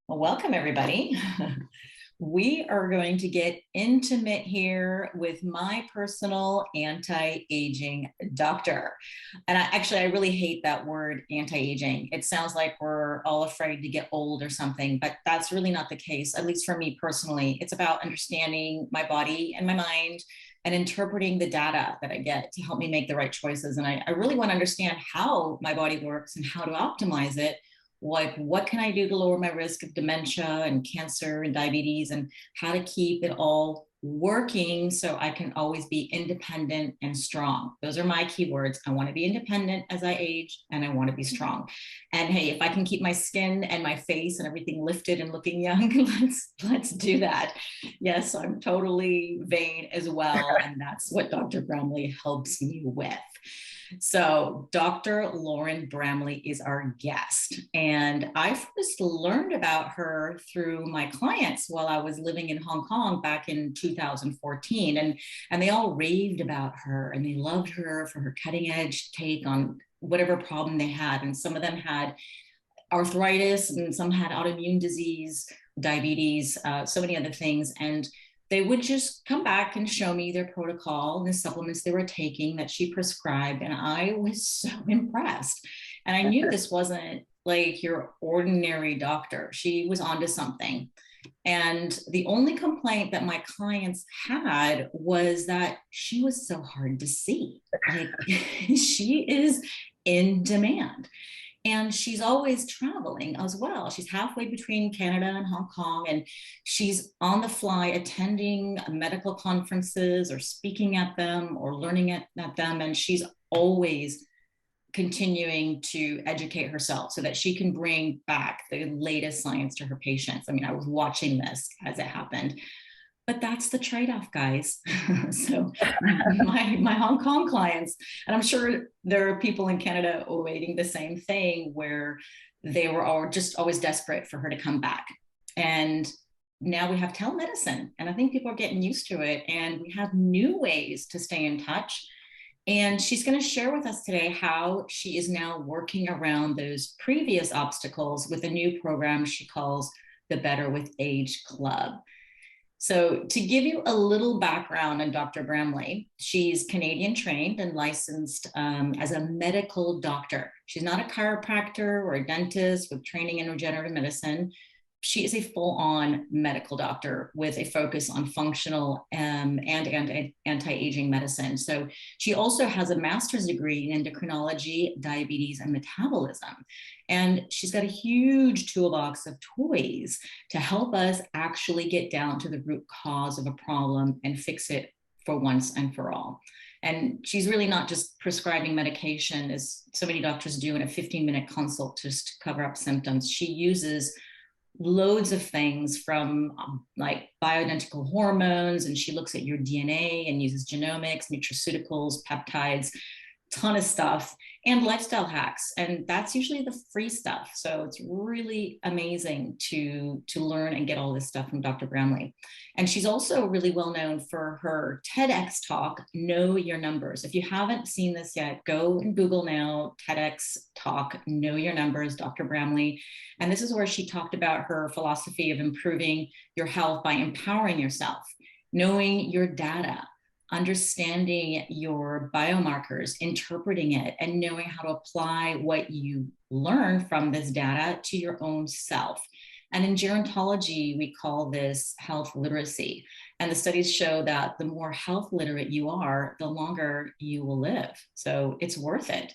Well, welcome everybody. We are going to get intimate here with my personal anti-aging doctor. And I really hate that word anti-aging. It sounds like we're all afraid to get old or something, but that's really not the case, at least for me personally. It's about understanding my body and my mind and interpreting the data that I get to help me make the right choices. And I really want to understand how my body works and how to optimize it. Like, what can I do to lower my risk of dementia and cancer and diabetes, and how to keep it all working so I can always be independent and strong. Those are my keywords. I want to be independent as I age, and I want to be strong. And hey, if I can keep my skin and my face and everything lifted and looking young, let's do that. Yes, I'm totally vain as well, and that's what Dr. Bramley helps me with. So, Dr. Lauren Bramley is our guest. And I first learned about her through my clients while I was living in Hong Kong back in 2014. And they all raved about her and they loved her for her cutting edge take on whatever problem they had. And some of them had arthritis and some had autoimmune disease, diabetes, so many other things. And they would just come back and show me their protocol and the supplements they were taking that she prescribed. And I was so impressed. And I knew this wasn't like your ordinary doctor. She was onto something. And the only complaint that my clients had was that she was so hard to see. Like, she is in demand. And she's always traveling as well. She's halfway between Canada and Hong Kong, and she's on the fly attending medical conferences or speaking at them or learning at them. And she's always continuing to educate herself so that she can bring back the latest science to her patients. I mean, I was watching this as it happened. But that's the trade-off, guys. So my Hong Kong clients, and I'm sure there are people in Canada awaiting the same thing, where they were all just always desperate for her to come back. And now we have telemedicine, and I think people are getting used to it. And we have new ways to stay in touch. And she's going to share with us today how she is now working around those previous obstacles with a new program she calls the Better with Age Club. So, to give you a little background on Dr. Bramley, she's Canadian trained and licensed as a medical doctor. She's not a chiropractor or a dentist with training in regenerative medicine. She is a full-on medical doctor with a focus on functional and anti-aging medicine. So she also has a master's degree in endocrinology, diabetes, and metabolism. And she's got a huge toolbox of toys to help us actually get down to the root cause of a problem and fix it for once and for all. And she's really not just prescribing medication, as so many doctors do in a 15-minute consult just to cover up symptoms. She uses loads of things from like bioidentical hormones, and she looks at your DNA and uses genomics, nutraceuticals, peptides, ton of stuff, and lifestyle hacks. And that's usually the free stuff. So it's really amazing to learn and get all this stuff from Dr. Bramley. And she's also really well known for her TEDx talk, Know Your Numbers. If you haven't seen this yet, go and Google now, TEDx talk, Know Your Numbers, Dr. Bramley. And this is where she talked about her philosophy of improving your health by empowering yourself, knowing your data, understanding your biomarkers, interpreting it, and knowing how to apply what you learn from this data to your own self. And in gerontology, we call this health literacy. And the studies show that the more health literate you are, the longer you will live. So it's worth it.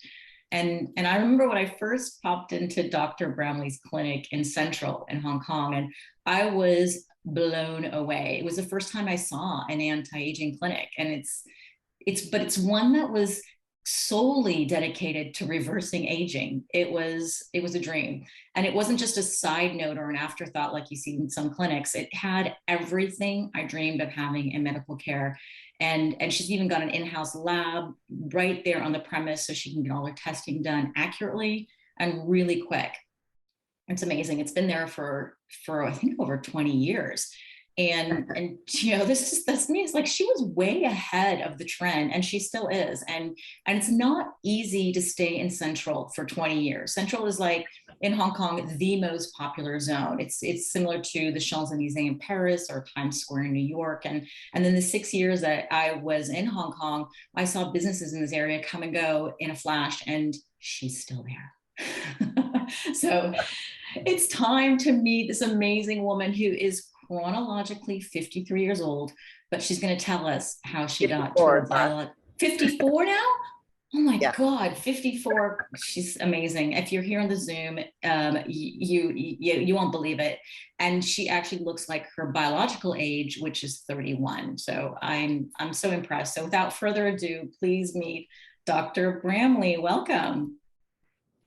And I remember when I first popped into Dr. Bramley's clinic in Central in Hong Kong, and I was blown away. It was the first time I saw an anti-aging clinic, and it's one that was solely dedicated to reversing aging. It was a dream, and it wasn't just a side note or an afterthought like you see in some clinics. It had everything I dreamed of having in medical care. And she's even got an in-house lab right there on the premise, so she can get all her testing done accurately and really quick. It's amazing. It's been there for I think over 20 years. And you know, that's me. It's like she was way ahead of the trend, and she still is. And it's not easy to stay in Central for 20 years. Central is like in Hong Kong the most popular zone. It's similar to the Champs-Elysees in Paris or Times Square in New York. And then the 6 years that I was in Hong Kong, I saw businesses in this area come and go in a flash, and she's still there. So it's time to meet this amazing woman who is chronologically 53 years old, but she's going to tell us how she got to her biology. 54 now? Oh my Yeah. God, 54. She's amazing. If you're here on the Zoom, you won't believe it. And she actually looks like her biological age, which is 31. So I'm so impressed. So without further ado, please meet Dr. Bramley. Welcome.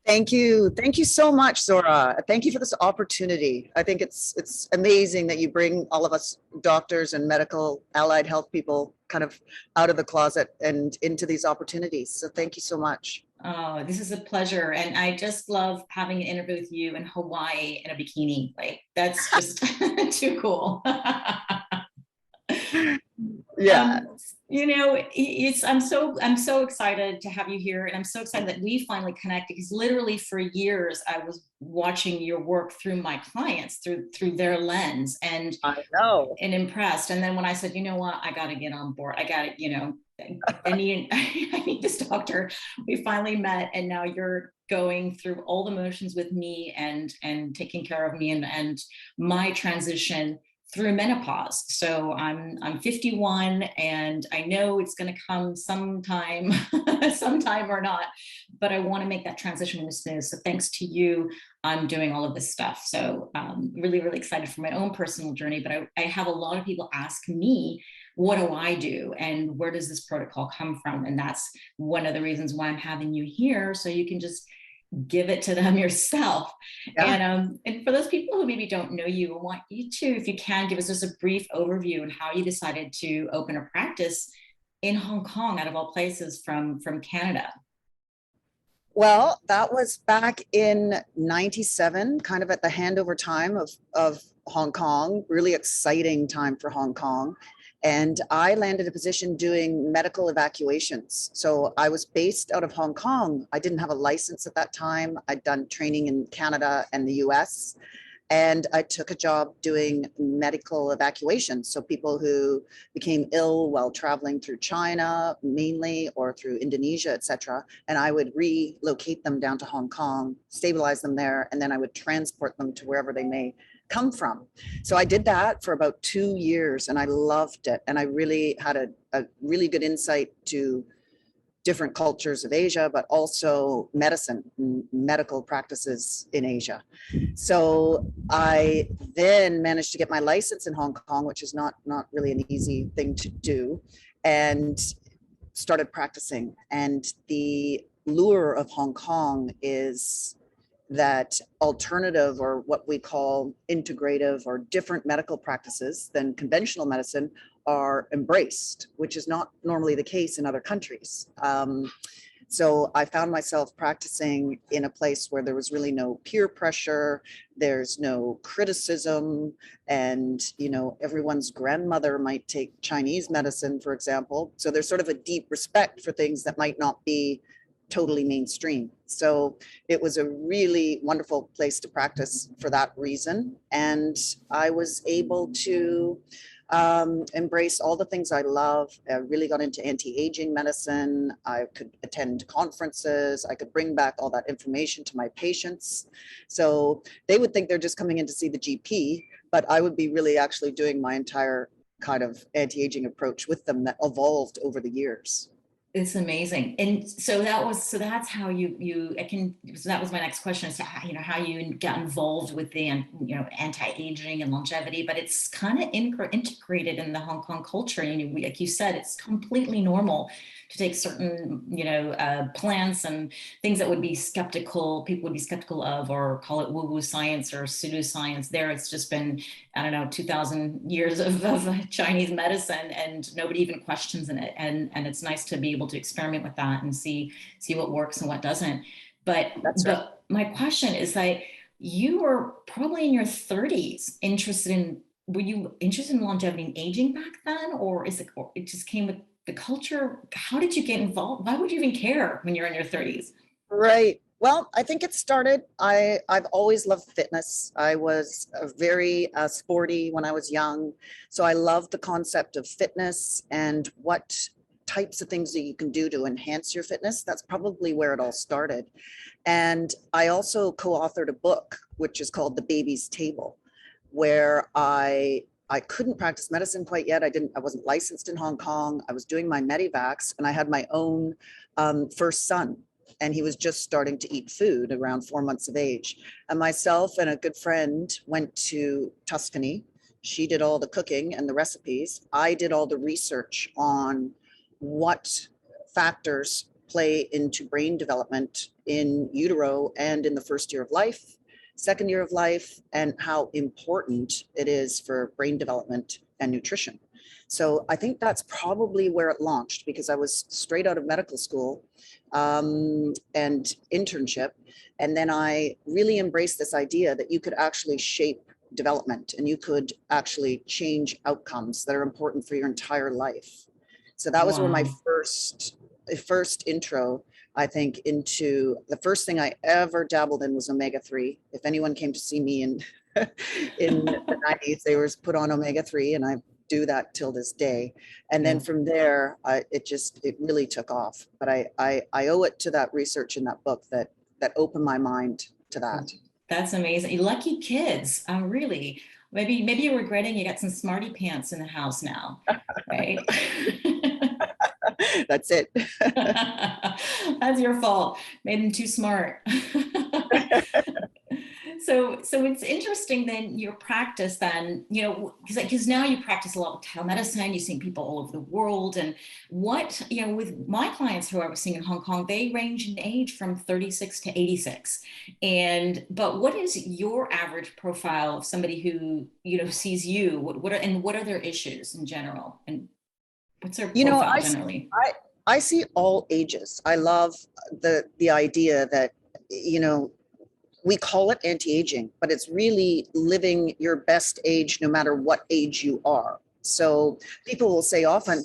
Thank you. Thank you so much, Zora. Thank you for this opportunity. I think it's amazing that you bring all of us doctors and medical allied health people kind of out of the closet and into these opportunities. So thank you so much. Oh, this is a pleasure. And I just love having an interview with you in Hawaii in a bikini. Like, that's just too cool. Yeah. You know, I'm so excited to have you here, and I'm so excited that we finally connected, because literally for years I was watching your work through my clients, through their lens, and I know. impressed. And then when I said, you know what, I got to get on board. I got to, you know, I need I need this doctor. We finally met, and now you're going through all the motions with me and taking care of me and my transition through menopause. So I'm 51, and I know it's going to come sometime, sometime or not, but I want to make that transition really smooth. So thanks to you, I'm doing all of this stuff. So really, really excited for my own personal journey. But I have a lot of people ask me, what do I do? And where does this protocol come from? And that's one of the reasons why I'm having you here. So you can just give it to them yourself. Yeah. And for those people who maybe don't know you, I want you to, if you can, give us just a brief overview on how you decided to open a practice in Hong Kong, out of all places, from Canada. Well, that was back in 97, kind of at the handover time of Hong Kong, really exciting time for Hong Kong. And I landed a position doing medical evacuations. So I was based out of Hong Kong. I didn't have a license at that time. I'd done training in Canada and the US. And I took a job doing medical evacuations. So people who became ill while traveling through China, mainly, or through Indonesia, et cetera. And I would relocate them down to Hong Kong, stabilize them there, and then I would transport them to wherever they may come from. So I did that for about 2 years, and I loved it. And I really had a really good insight to different cultures of Asia, but also medicine, medical practices in Asia. So I then managed to get my license in Hong Kong, which is not really an easy thing to do, and started practicing. And the lure of Hong Kong is that alternative, or what we call integrative, or different medical practices than conventional medicine, are embraced, which is not normally the case in other countries. So I found myself practicing in a place where there was really no peer pressure, there's no criticism, and everyone's grandmother might take Chinese medicine, for example. So there's sort of a deep respect for things that might not be totally mainstream. So it was a really wonderful place to practice for that reason. And I was able to embrace all the things I love. I really got into anti-aging medicine. I could attend conferences. I could bring back all that information to my patients. So they would think they're just coming in to see the GP, but I would be really actually doing my entire kind of anti-aging approach with them that evolved over the years. It's amazing. And so that's how so that was my next question, is how you got involved with the anti-aging and longevity. But it's kind of integrated in the Hong Kong culture. Like you said, it's completely normal to take certain plants and things that people would be skeptical of, or call it woo-woo science or pseudoscience. There, it's just been, I don't know, 2,000 years of Chinese medicine, and nobody even questions in it. And it's nice to be able to experiment with that and see what works and what doesn't. But That's right. my question is that you were probably in your 30s interested in were you interested in longevity and aging back then, or or it just came with the culture? How did you get involved? Why would you even care when you're in your 30s? Right. Well, I think it started, I've always loved fitness. I was a very sporty when I was young. So I love the concept of fitness and what types of things that you can do to enhance your fitness. That's probably where it all started. And I also co-authored a book, which is called The Baby's Table, where I couldn't practice medicine quite yet. I wasn't licensed in Hong Kong. I was doing my Medivacs, and I had my own first son, and he was just starting to eat food around 4 months of age. And myself and a good friend went to Tuscany. She did all the cooking and the recipes. I did all the research on what factors play into brain development in utero and in the first year of life, second year of life, and how important it is for brain development and nutrition. So I think that's probably where it launched, because I was straight out of medical school and internship. And then I really embraced this idea that you could actually shape development and you could actually change outcomes that are important for your entire life. So that was where my Wow. first intro, I think, into the first thing I ever dabbled in was omega-3. If anyone came to see me in in the 90s, they were put on omega-3, and I do that till this day. And then Yeah. from there, it really took off. But I owe it to that research in that book that opened my mind to that. That's amazing. You lucky kids. Really. Maybe you're regretting you got some smarty pants in the house now, right? That's it. That's your fault. Made them too smart. So it's interesting then your practice then, because now you practice a lot with telemedicine, you've seen people all over the world. And with my clients who I was seeing in Hong Kong, they range in age from 36 to 86. But what is your average profile of somebody who, sees you? What are their issues in general? And what's their You know, profile generally? I see all ages. I love the idea that, we call it anti-aging, but it's really living your best age no matter what age you are. So people will say often,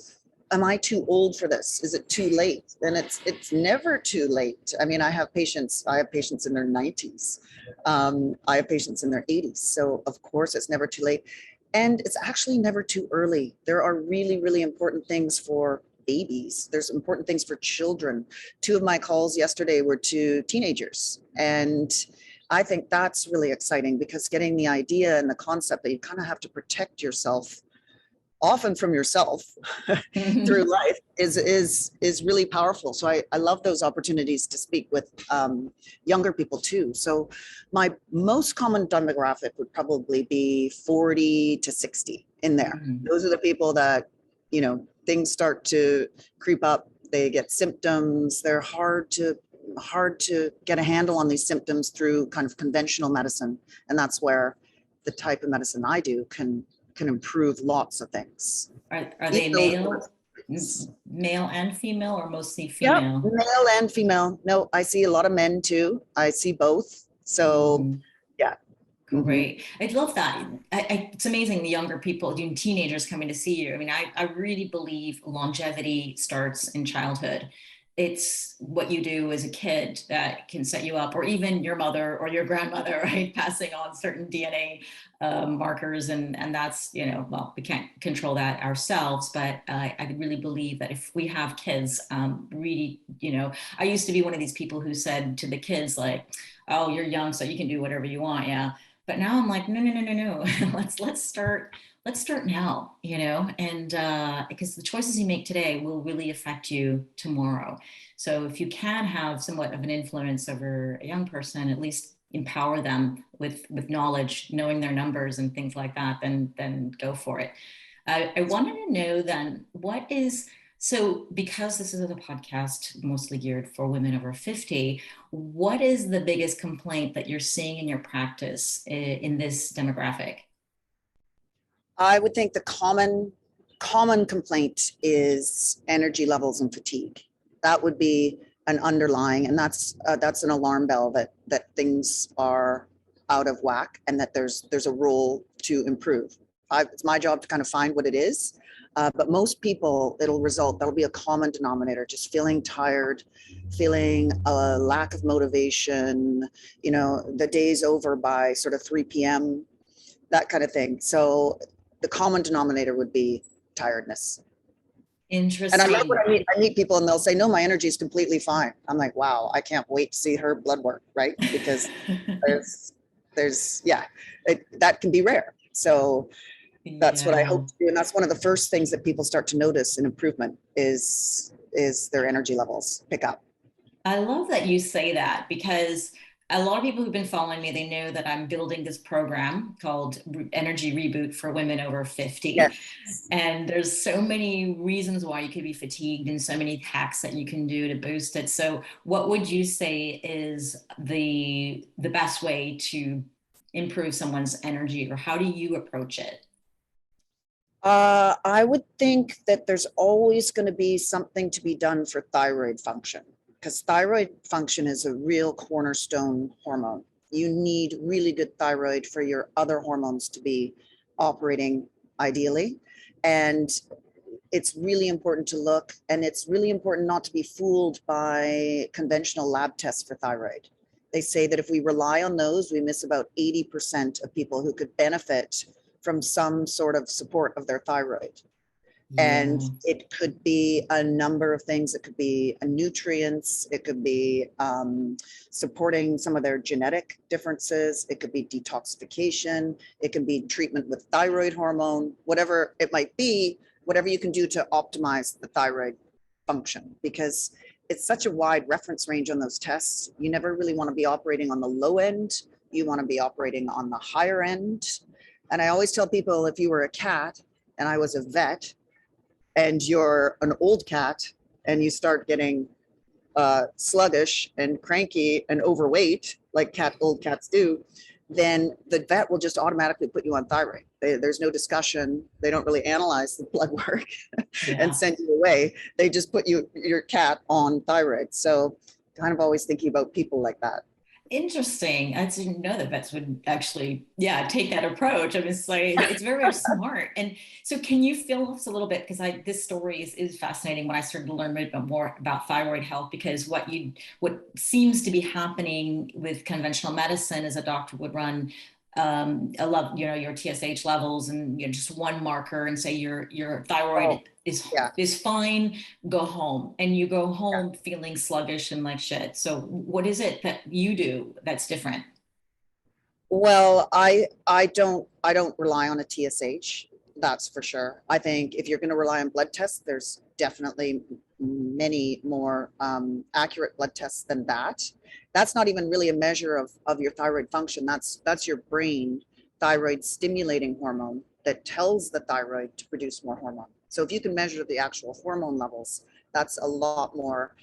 am I too old for this? Is it too late? And it's never too late. I mean, I have patients in their 90s. I have patients in their 80s. So of course it's never too late. And it's actually never too early. There are really, really important things for babies. There's important things for children. Two of my calls yesterday were to teenagers. And I think that's really exciting, because getting the idea and the concept that you kind of have to protect yourself, often from yourself, through life is really powerful. So I love those opportunities to speak with younger people too. So my most common demographic would probably be 40 to 60 in there. Those are the people that, things start to creep up. They get symptoms. They're hard to get a handle on these symptoms through kind of conventional medicine. And that's where the type of medicine I do can improve lots of things. Are they male and female, or mostly Yep, female? male and female. No, I see a lot of men too. I see both. So yeah. Mhm. Great. I love that. It's amazing the younger people, even teenagers coming to see you. I mean, I really believe longevity starts in childhood. It's what you do as a kid that can set you up, or even your mother or your grandmother, right? Passing on certain DNA markers. And that's, well, we can't control that ourselves, but I really believe that if we have kids, really, I used to be one of these people who said to the kids, like, oh, you're young, so you can do whatever you want. Yeah. But now I'm like, no, no, no, no, no. let's start now, and because the choices you make today will really affect you tomorrow. So if you can have somewhat of an influence over a young person, at least empower them with knowledge, knowing their numbers and things like that, then go for it. I wanted to know then, so because this is a podcast mostly geared for women over 50, what is the biggest complaint that you're seeing in your practice in this demographic? I would think the common complaint is energy levels and fatigue. That would be an underlying, and that's an alarm bell that things are out of whack, and that there's a role to improve. it's my job to kind of find what it is. But most people, that'll be a common denominator, just feeling tired, feeling a lack of motivation, the day's over by sort of 3 p.m., that kind of thing. So the common denominator would be tiredness. And I love when Interesting. I meet people and they'll say, no, my energy is completely fine. I'm like, wow, I can't wait to see her blood work, right? Because yeah, that can be rare. So that's what I Yeah. hope to do. And that's one of the first things that people start to notice an improvement is their energy levels pick up. I love that you say that because a lot of people who've been following me, they know that I'm building this program called Energy Reboot for women over 50. Yes. And there's so many reasons why you could be fatigued and so many hacks that you can do to boost it. So what would you say is the best way to improve someone's energy, or how do you approach it? I would think that there's always going to be something to be done for thyroid function, because thyroid function is a real cornerstone hormone. You need really good thyroid for your other hormones to be operating ideally. And it's really important to look, and it's really important not to be fooled by conventional lab tests for thyroid. They say that if we rely on those, we miss about 80% of people who could benefit from some sort of support of their thyroid. And Yeah. it could be a number of things. It could be nutrients. It could be supporting some of their genetic differences. It could be detoxification. It can be treatment with thyroid hormone, whatever it might be, whatever you can do to optimize the thyroid function, because it's such a wide reference range on those tests. You never really want to be operating on the low end. You want to be operating on the higher end. And I always tell people, if you were a cat and I was a vet, and you're an old cat and you start getting sluggish and cranky and overweight, like old cats do, then the vet will just automatically put you on thyroid. There's no discussion. They don't really analyze the blood work and Yeah. send you away. They just put your cat on thyroid. So kind of always thinking about people like that. Interesting. I didn't know that vets would actually, yeah, take that approach. I mean, it's very, very smart. And so, can you fill us a little bit, because this story is fascinating when I started to learn a bit more about thyroid health, because what seems to be happening with conventional medicine is a doctor would run a love, your TSH levels and just one marker and say your thyroid Oh, is yeah. is fine, go home, and you go Yeah. home feeling sluggish and like shit. So what is it that you do that's different? Well, I don't rely on a TSH. That's for sure. I think if you're going to rely on blood tests, there's definitely many more accurate blood tests than that. That's not even really a measure of your thyroid function. That's your brain thyroid stimulating hormone that tells the thyroid to produce more hormone. So if you can measure the actual hormone levels, that's a lot more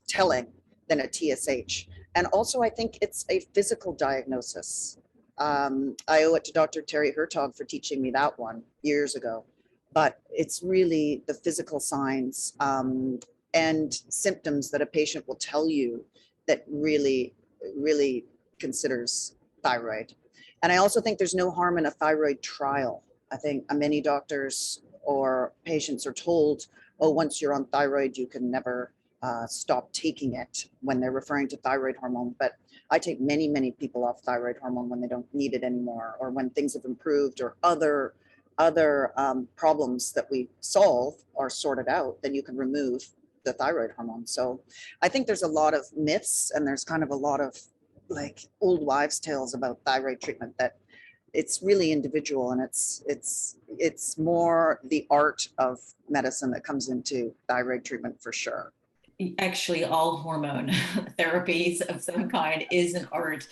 telling than a TSH. And also, I think it's a physical diagnosis. I owe it to Dr. Terry Hertog for teaching me that one years ago. But it's really the physical signs and symptoms that a patient will tell you that really, really considers thyroid. And I also think there's no harm in a thyroid trial. I think many doctors or patients are told, oh, once you're on thyroid, you can never stop taking it when they're referring to thyroid hormone. But I take many, many people off thyroid hormone when they don't need it anymore, or when things have improved, or other problems that we solve are sorted out, then you can remove the thyroid hormone. So I think there's a lot of myths, and there's kind of a lot of like old wives' tales about thyroid treatment, that it's really individual, and it's more the art of medicine that comes into thyroid treatment for sure. Actually, all hormone therapies of some kind is an art.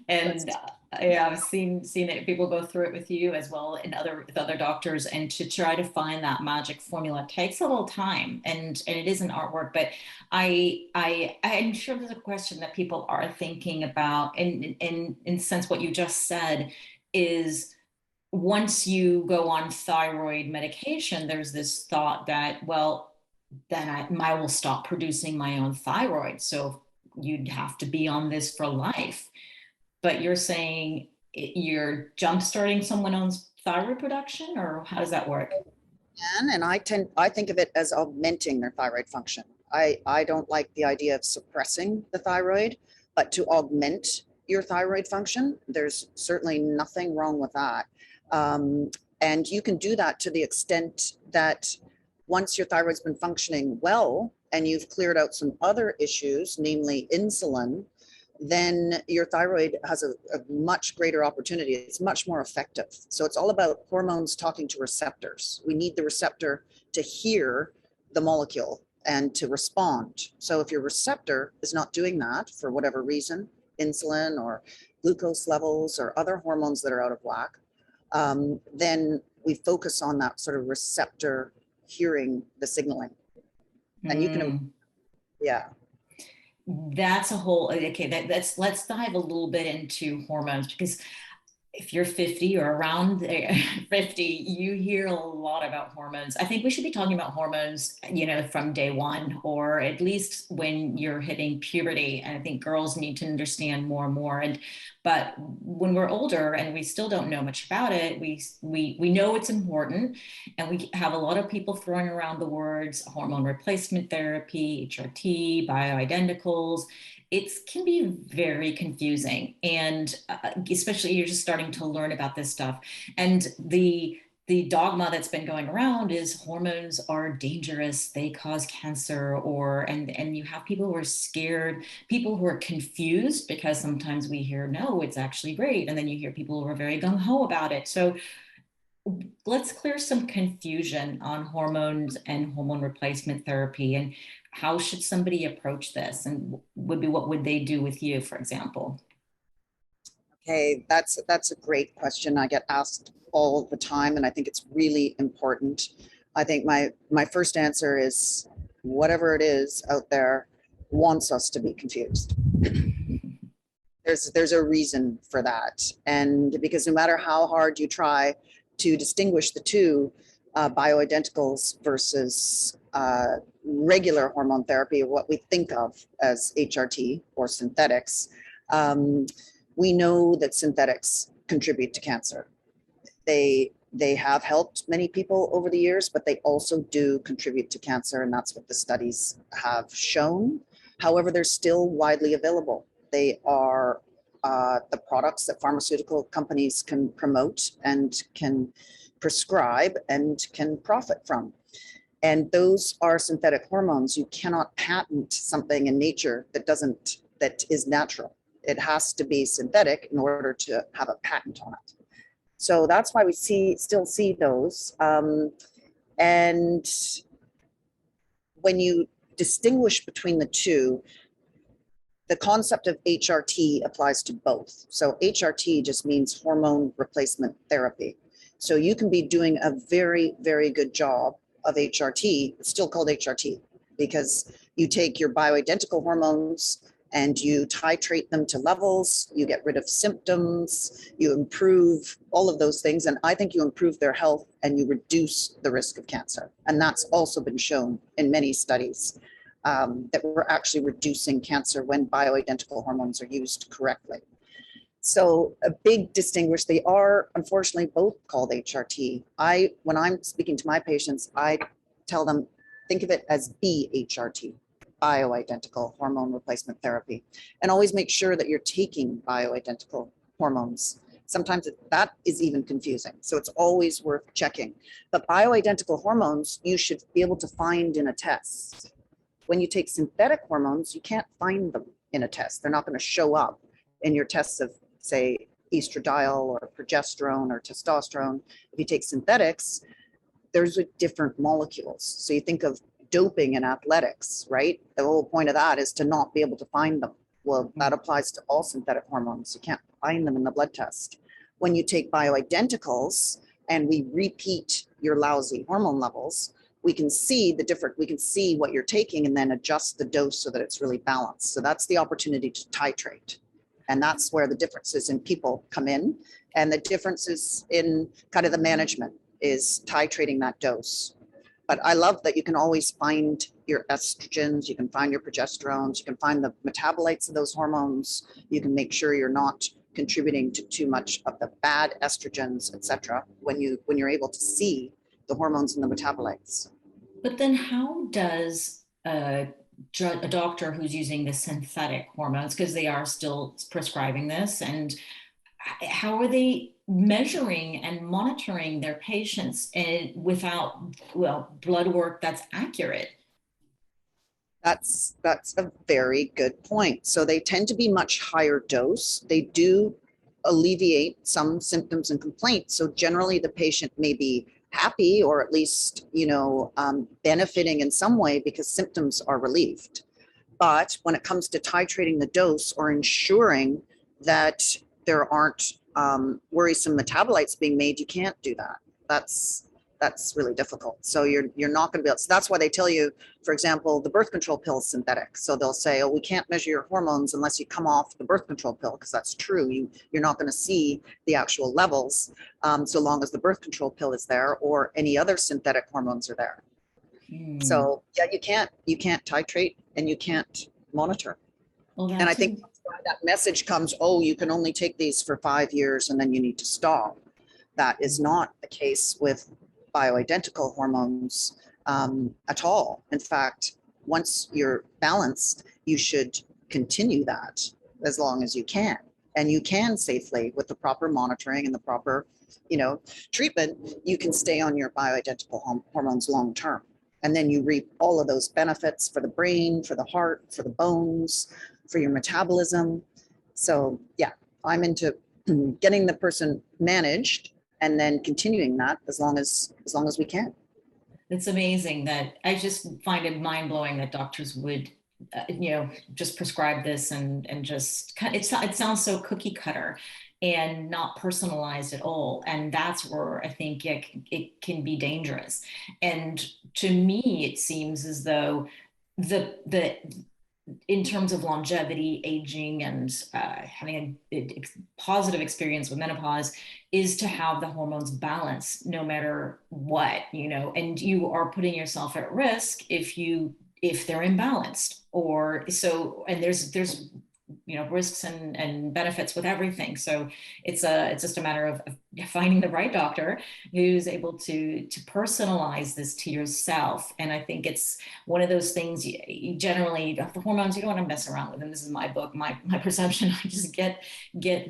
And That's yeah, I've seen it, people go through it with you as well, and with other doctors, and to try to find that magic formula takes a little time, and it is an artwork. But I'm sure there's a question that people are thinking about, and in sense what you just said is, once you go on thyroid medication, there's this thought that, well, then I will stop producing my own thyroid. So you'd have to be on this for life. But you're saying you're jump starting someone else's thyroid production, or how does that work? And I think of it as augmenting their thyroid function. I don't like the idea of suppressing the thyroid, but to augment your thyroid function, there's certainly nothing wrong with that. And you can do that to the extent that once your thyroid's been functioning well and you've cleared out some other issues, namely insulin, then your thyroid has a much greater opportunity. It's much more effective. So it's all about hormones talking to receptors. We need the receptor to hear the molecule and to respond. So if your receptor is not doing that for whatever reason, insulin or glucose levels or other hormones that are out of whack, then we focus on that sort of receptor hearing the signaling. And you can, yeah. That's a whole, okay, let's dive a little bit into hormones, because if you're 50 or around 50, you hear a lot about hormones. I think we should be talking about hormones, from day one, or at least when you're hitting puberty. And I think girls need to understand more and more. But when we're older and we still don't know much about it, we know it's important. And we have a lot of people throwing around the words hormone replacement therapy, HRT, bioidenticals. It can be very confusing, and especially you're just starting to learn about this stuff. And the dogma that's been going around is hormones are dangerous, they cause cancer, and you have people who are scared, people who are confused, because sometimes we hear no, it's actually great, and then you hear people who are very gung-ho about it. So let's clear some confusion on hormones and hormone replacement therapy, and how should somebody approach this, and what would they do with you, for example? Okay, that's a great question. I get asked all the time, and I think it's really important. I think my first answer is whatever it is out there wants us to be confused. There's a reason for that, and because no matter how hard you try to distinguish the two, bioidenticals versus regular hormone therapy, or what we think of as HRT or synthetics, we know that synthetics contribute to cancer. They have helped many people over the years, but they also do contribute to cancer, and that's what the studies have shown. However, they're still widely available. They are the products that pharmaceutical companies can promote and can prescribe and can profit from. And those are synthetic hormones. You cannot patent something in nature that is natural. It has to be synthetic in order to have a patent on it. So that's why we still see those. And when you distinguish between the two, the concept of HRT applies to both. So HRT just means hormone replacement therapy. So you can be doing a very, very good job of HRT, it's still called HRT, because you take your bioidentical hormones and you titrate them to levels, you get rid of symptoms, you improve all of those things. And I think you improve their health and you reduce the risk of cancer. And that's also been shown in many studies, that we're actually reducing cancer when bioidentical hormones are used correctly. So a big distinguish, they are unfortunately both called HRT. When I'm speaking to my patients, I tell them, think of it as BHRT, bioidentical hormone replacement therapy, and always make sure that you're taking bioidentical hormones. Sometimes that is even confusing. So it's always worth checking. But bioidentical hormones, you should be able to find in a test. When you take synthetic hormones, you can't find them in a test. They're not going to show up in your tests of, say, estradiol or progesterone or testosterone. If you take synthetics, there's different molecules. So you think of doping in athletics, right? The whole point of that is to not be able to find them. Well, that applies to all synthetic hormones. You can't find them in the blood test. When you take bioidenticals and we repeat your lousy hormone levels, we can see what you're taking and then adjust the dose so that it's really balanced. So that's the opportunity to titrate. And that's where the differences in people come in. And the differences in kind of the management is titrating that dose. But I love that you can always find your estrogens, you can find your progesterones, you can find the metabolites of those hormones. You can make sure you're not contributing to too much of the bad estrogens, etc. When you're able to see the hormones and the metabolites. But then how does a doctor who's using the synthetic hormones, because they are still prescribing this, and how are they measuring and monitoring their patients and without, well, blood work that's accurate? That's a very good point. So they tend to be much higher dose. They do alleviate some symptoms and complaints. So generally the patient may be happy, or at least, benefiting in some way because symptoms are relieved. But when it comes to titrating the dose or ensuring that there aren't worrisome metabolites being made, you can't do that. That's really difficult. So you're not going to be able. So that's why they tell you, for example, the birth control pill is synthetic. So they'll say, oh, we can't measure your hormones unless you come off the birth control pill, because that's true. You're not going to see the actual levels so long as the birth control pill is there or any other synthetic hormones are there. So yeah, you can't titrate and you can't monitor. Well, and I think that's why that message comes, oh, you can only take these for 5 years and then you need to stop. That is not the case with bioidentical hormones at all. In fact, once you're balanced, you should continue that as long as you can. And you can safely, with the proper monitoring and the proper, treatment, you can stay on your bioidentical hormones long term. And then you reap all of those benefits for the brain, for the heart, for the bones, for your metabolism. So yeah, I'm into getting the person managed and then continuing that as long as we can. It's amazing that I just find it mind blowing that doctors would, just prescribe this and just it sounds so cookie cutter and not personalized at all. And that's where I think it can be dangerous. And to me, it seems as though the in terms of longevity, aging, and having a positive experience with menopause is to have the hormones balanced no matter what, and you are putting yourself at risk if they're imbalanced or so, and there's risks and benefits with everything. So it's just a matter of finding the right doctor who's able to personalize this to yourself. And I think it's one of those things, you generally, the hormones, you don't want to mess around with them. This is my book, my perception. I just get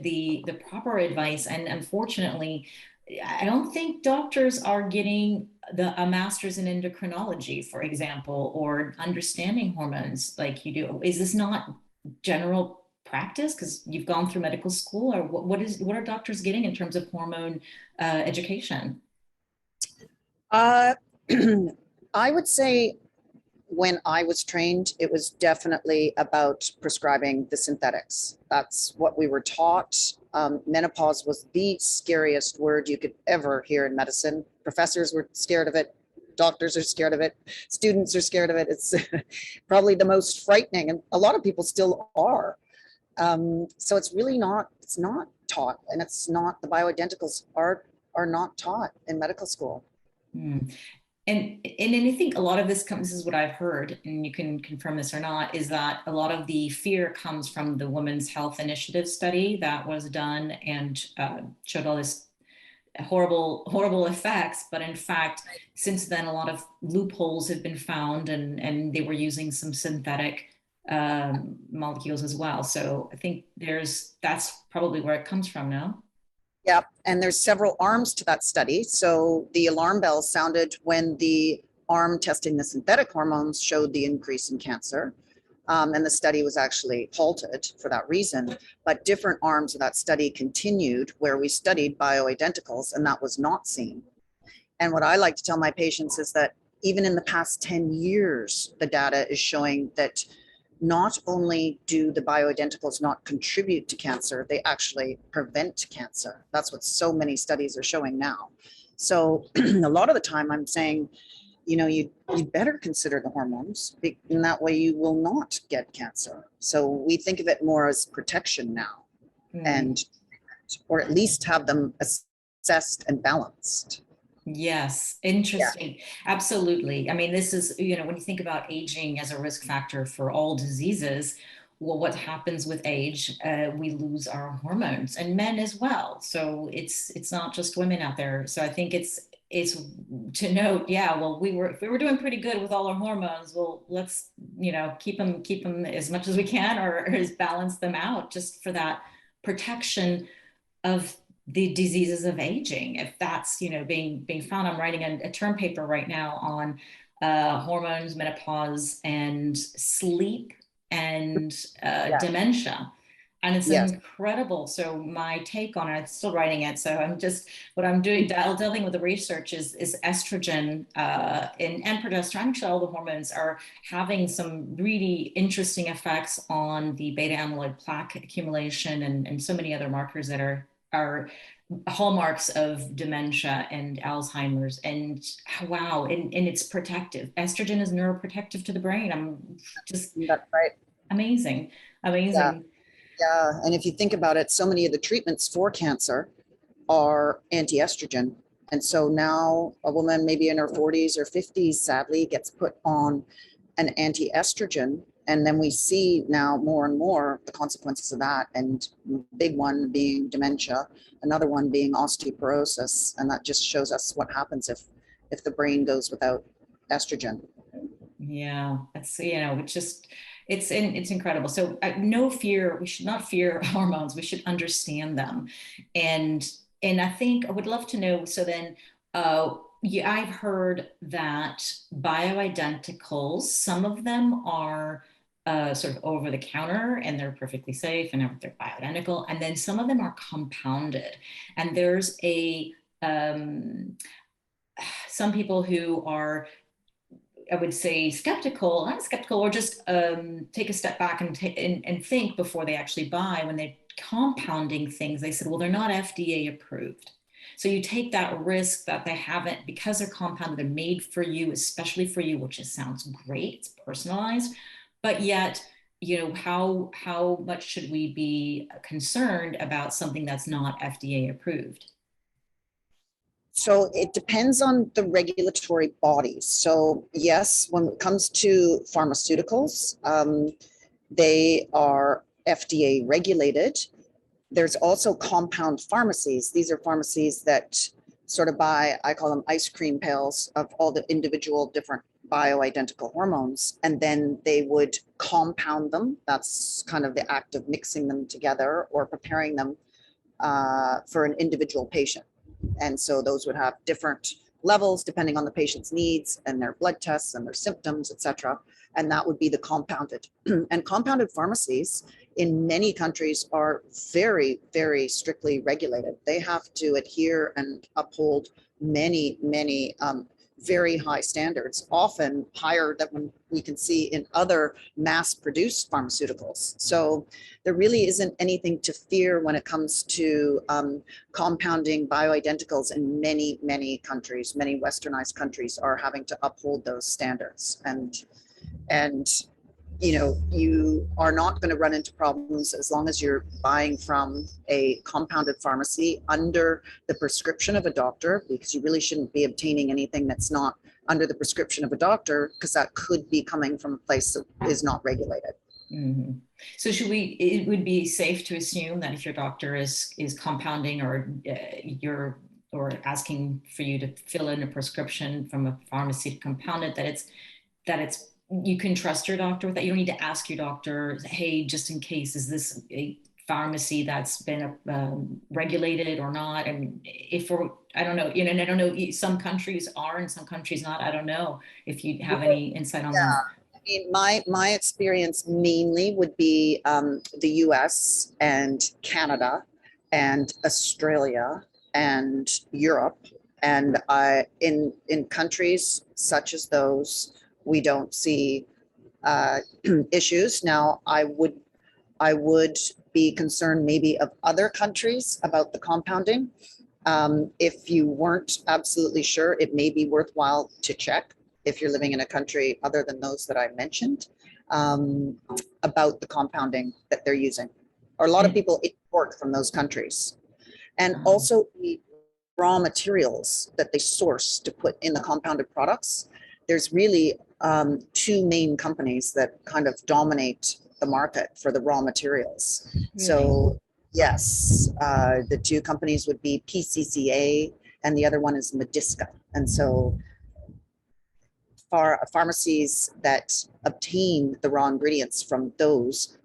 the proper advice. And unfortunately, I don't think doctors are getting a master's in endocrinology, for example, or understanding hormones like you do. Is this not general practice because you've gone through medical school, or what are doctors getting in terms of hormone education? I would say when I was trained, it was definitely about prescribing the synthetics. That's what we were taught. Menopause was the scariest word you could ever hear in medicine. Professors were scared of it. Doctors are scared of it. Students are scared of it. It's probably the most frightening, and a lot of people still are. So it's really not. It's not taught, and it's not. The bioidenticals are not taught in medical school. And I think a lot of this is what I've heard, and you can confirm this or not, is that a lot of the fear comes from the Women's Health Initiative study that was done and showed all this horrible effects. But in fact, since then, a lot of loopholes have been found, and they were using some synthetic molecules as well. So I think that's probably where it comes from now. Yeah, and there's several arms to that study. So the alarm bells sounded when the arm testing the synthetic hormones showed the increase in cancer. And the study was actually halted for that reason. But different arms of that study continued where we studied bioidenticals, and that was not seen. And what I like to tell my patients is that even in the past 10 years, the data is showing that not only do the bioidenticals not contribute to cancer, they actually prevent cancer. That's what so many studies are showing now. So a lot of the time I'm saying, you better consider the hormones, and that way you will not get cancer. So we think of it more as protection now, and or at least have them assessed and balanced. Yes, interesting. Yeah. Absolutely. I mean, this is, when you think about aging as a risk factor for all diseases, well, what happens with age? We lose our hormones, and men as well. So it's not just women out there. So I think it's to note, yeah, well, if we were doing pretty good with all our hormones, well, let's, keep them as much as we can, or just balance them out, just for that protection of the diseases of aging. If that's, being found. I'm writing a term paper right now on hormones, menopause, and sleep, and Yeah. dementia. And it's Yes. incredible. So my take on it, I'm still writing it. So what I'm doing, delving with the research is estrogen and progesterone. Actually, all the hormones are having some really interesting effects on the beta amyloid plaque accumulation, and so many other markers that are hallmarks of dementia and Alzheimer's. And wow, and it's protective. Estrogen is neuroprotective to the brain. I'm just That's right. amazing, Yeah. amazing. Yeah. And if you think about it, so many of the treatments for cancer are anti-estrogen. And so now a woman maybe in her 40s or 50s, sadly, gets put on an anti-estrogen. And then we see now more and more the consequences of that. And big one being dementia, another one being osteoporosis. And that just shows us what happens if the brain goes without estrogen. Yeah, it's it's just it's incredible. So no fear. We should not fear hormones. We should understand them, and I think I would love to know. So then, yeah, I've heard that bioidenticals. Some of them are sort of over the counter, and they're perfectly safe, and they're bioidentical. And then some of them are compounded, and there's a some people who are, I would say, skeptical, not skeptical, or just take a step back and think before they actually buy. When they're compounding things, they said, well, they're not FDA approved. So you take that risk that they haven't, because they're compounded, they're made for you, especially for you, which just sounds great. It's personalized, but yet, how much should we be concerned about something that's not FDA approved? So it depends on the regulatory bodies. So yes, when it comes to pharmaceuticals, they are FDA regulated. There's also compound pharmacies. These are pharmacies that sort of buy, I call them ice cream pails of all the individual different bioidentical hormones, and then they would compound them. That's kind of the act of mixing them together or preparing them for an individual patient. And so those would have different levels depending on the patient's needs and their blood tests and their symptoms, et cetera. And that would be the compounded. And compounded pharmacies in many countries are very, very strictly regulated. They have to adhere and uphold many very high standards, often higher than we can see in other mass-produced pharmaceuticals. So there really isn't anything to fear when it comes to compounding bioidenticals in many countries. Many westernized countries are having to uphold those standards. And you are not going to run into problems as long as you're buying from a compounded pharmacy under the prescription of a doctor, because you really shouldn't be obtaining anything that's not under the prescription of a doctor, because that could be coming from a place that is not regulated. Mm-hmm. So it would be safe to assume that if your doctor is compounding, or or asking for you to fill in a prescription from a pharmacy to compound it, that it's you can trust your doctor with that. You don't need to ask your doctor, hey, just in case, is this a pharmacy that's been regulated or not? And if we're, I don't know, and I don't know, some countries are and some countries not. I don't know if you have any insight on Yeah. that. I mean, my experience mainly would be the US and Canada and Australia and Europe. And in countries such as those, we don't see issues. Now, I would be concerned maybe of other countries about the compounding. If you weren't absolutely sure, it may be worthwhile to check if you're living in a country other than those that I mentioned, about the compounding that they're using. Or a lot of people import from those countries. And Um, also the raw materials that they source to put in the compounded products. There's really two main companies that kind of dominate the market for the raw materials. Really? So yes, the two companies would be PCCA and the other one is Mediska. And so pharmacies that obtain the raw ingredients from those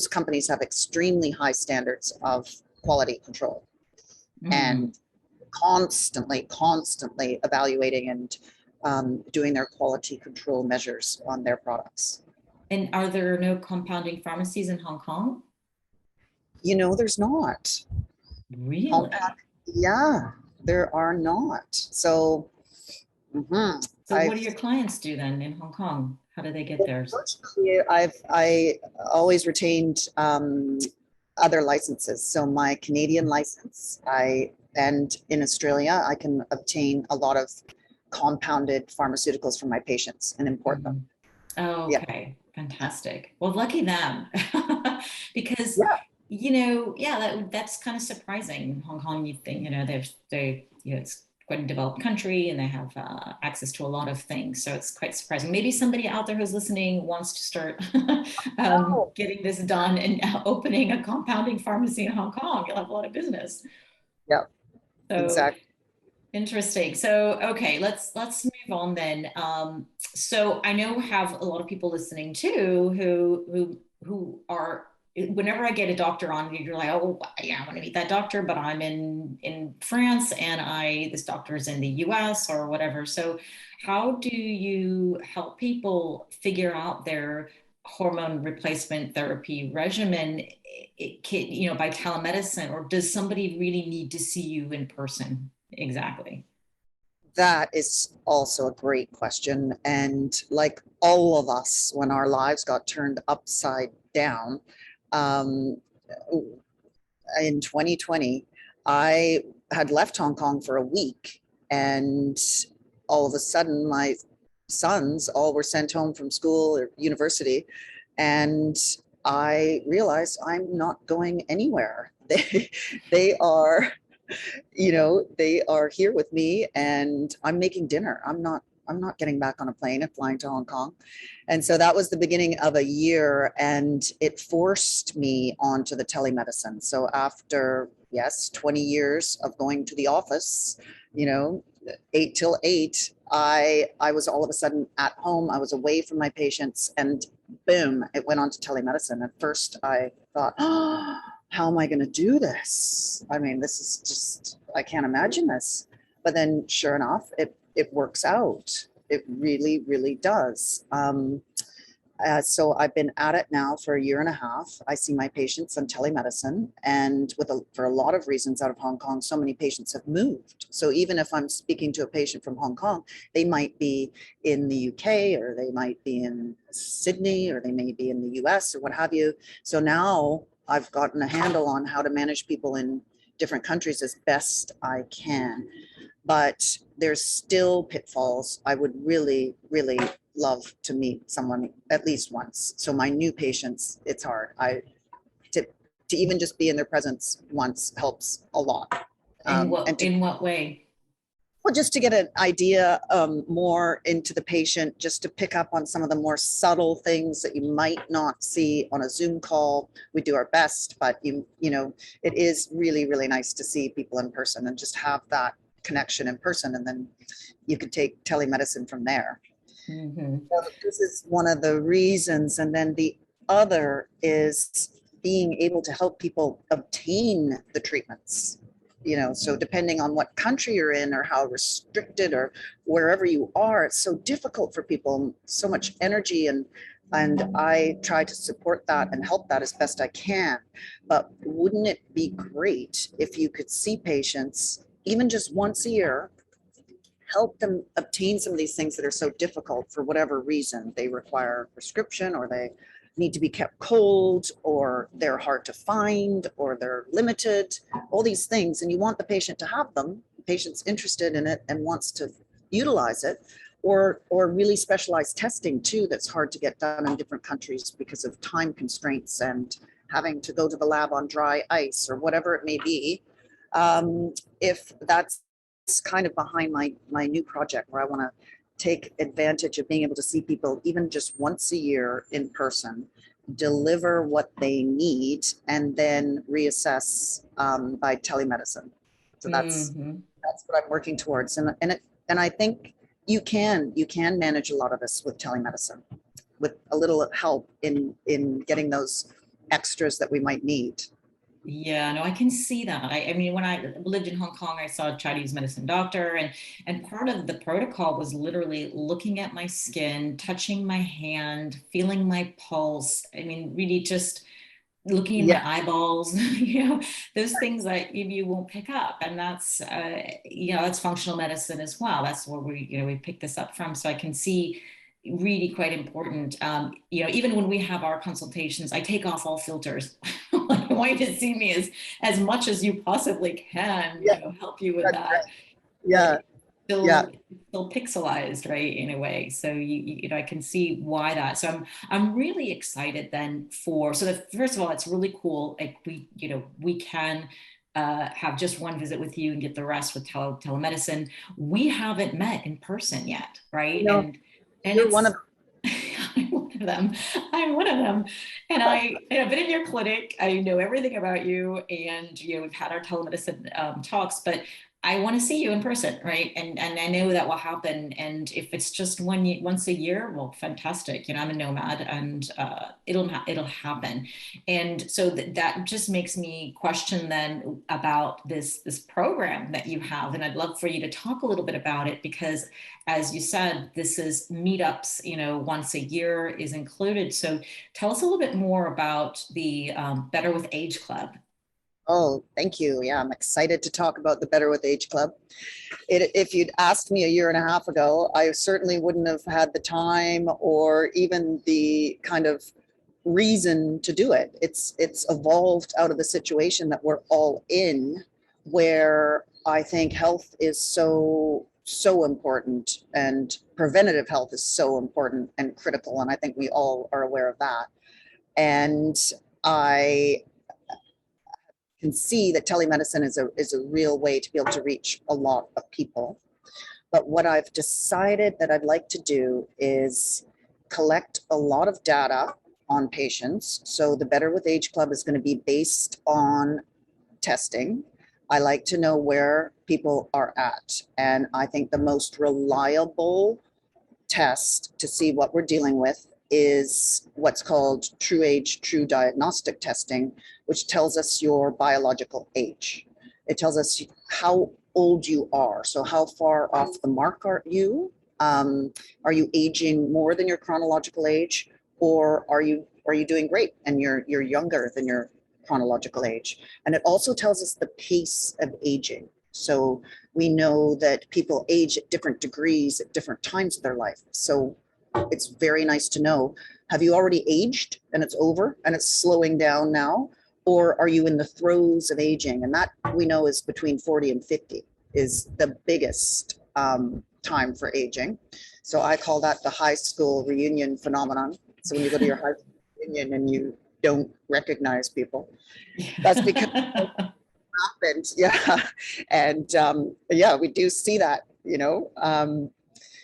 companies have extremely high standards of quality control and constantly evaluating and doing their quality control measures on their products. And are there no compounding pharmacies in Hong Kong? There's not. Really? Yeah, there are not. So, So what do your clients do then in Hong Kong? How do they get theirs? I always retained other licenses. So my Canadian license, and in Australia, I can obtain a lot of compounded pharmaceuticals from my patients and import them. Oh, okay. Yeah. Fantastic. Well, lucky them. Because that's kind of surprising. In Hong Kong, you think, it's quite a developed country and they have access to a lot of things. So it's quite surprising. Maybe somebody out there who's listening wants to start getting this done and opening a compounding pharmacy in Hong Kong. You'll have a lot of business. Yeah, so exactly. Interesting. So, okay, let's move on then. So I know we have a lot of people listening too who are, whenever I get a doctor on, you're like, oh yeah, I want to meet that doctor, but I'm in France and this doctor is in the US or whatever. So how do you help people figure out their hormone replacement therapy regimen, by telemedicine, or does somebody really need to see you in person? Exactly. That is also a great question. And like all of us, when our lives got turned upside down, in 2020, I had left Hong Kong for a week, and all of a sudden my sons all were sent home from school or university, and I realized I'm not going anywhere. They are, they are here with me, and I'm making dinner. I'm not getting back on a plane and flying to Hong Kong. And so that was the beginning of a year, and it forced me onto the telemedicine. So after, 20 years of going to the office, 8 till 8, I was all of a sudden at home. I was away from my patients, and boom, it went on to telemedicine. At first I thought, oh, how am I going to do this? I mean, this is just, I can't imagine this. But then sure enough, it works out. It really, really does. So I've been at it now for a year and a half. I see my patients on telemedicine, and for a lot of reasons out of Hong Kong, so many patients have moved. So even if I'm speaking to a patient from Hong Kong, they might be in the UK, or they might be in Sydney, or they may be in the US, or what have you. So now I've gotten a handle on how to manage people in different countries as best I can. But there's still pitfalls. I would really, really love to meet someone at least once. So my new patients, it's hard. To even just be in their presence once helps a lot. In what way? Well, just to get an idea more into the patient, just to pick up on some of the more subtle things that you might not see on a Zoom call. We do our best, but it is really, really nice to see people in person and just have that connection in person, and then you could take telemedicine from there. So this is one of the reasons. And then the other is being able to help people obtain the treatments. So depending on what country you're in or how restricted or wherever you are, it's so difficult for people, so much energy, and I try to support that and help that as best I can. But wouldn't it be great if you could see patients even just once a year, help them obtain some of these things that are so difficult for whatever reason? They require prescription, or they need to be kept cold, or they're hard to find, or they're limited, all these things. And you want the patient to have them. The patient's interested in it and wants to utilize it, or really specialized testing too that's hard to get done in different countries because of time constraints and having to go to the lab on dry ice or whatever it may be. If that's kind of behind my new project, where I want to take advantage of being able to see people even just once a year in person deliver what they need, and then reassess by telemedicine. So Mm-hmm. that's what I'm working towards, and I think you can manage a lot of this with telemedicine, with a little help in getting those extras that we might need. Yeah, no, I can see that. I mean, when I lived in Hong Kong, I saw a Chinese medicine doctor, and part of the protocol was literally looking at my skin, touching my hand, feeling my pulse. I mean, really just looking in Yeah, my eyeballs, those things that you won't pick up. And that's, that's functional medicine as well. That's where we pick this up from. So I can see really quite important. Even when we have our consultations, I take off all filters. I want you to see me as much as you possibly can, yeah, help you with that's that. right. But Yeah, yeah. still pixelized, right, in a way. So I can see why that. So I'm really excited then for. So first of all, it's really cool. Like we can have just one visit with you and get the rest with telemedicine. We haven't met in person yet, right? No, And you're one it's of I'm one of them. I'm one of them. And I've been in your clinic. I know everything about you. And, we've had our telemedicine talks, but I want to see you in person, right? And I know that will happen. And if it's just once a year, well, fantastic. I'm a nomad, and it'll happen. And so that just makes me question then about this program that you have. And I'd love for you to talk a little bit about it, because as you said, this is meetups, once a year is included. So tell us a little bit more about the Better with Age Club. Oh, thank you. Yeah, I'm excited to talk about the Better with Age Club. If you'd asked me a year and a half ago, I certainly wouldn't have had the time or even the kind of reason to do it. It's evolved out of the situation that we're all in, where I think health is so important, and preventative health is so important and critical, and I think we all are aware of that. And I can see that telemedicine is a real way to be able to reach a lot of people. But what I've decided that I'd like to do is collect a lot of data on patients. So the Better with Age Club is going to be based on testing. I like to know where people are at. And I think the most reliable test to see what we're dealing with is what's called true age, true diagnostic testing, which tells us your biological age. It tells us how old you are. So how far off the mark are you? Are you aging more than your chronological age, or are you doing great and you're younger than your chronological age? And it also tells us the pace of aging. So we know that people age at different degrees at different times of their life. So it's very nice to know, have you already aged and it's over and it's slowing down now? Or are you in the throes of aging? And that we know is between 40 and 50 is the biggest time for aging. So I call that the high school reunion phenomenon. So when you go to your high school reunion and you don't recognize people, that's because happened. Yeah. And yeah, we do see that.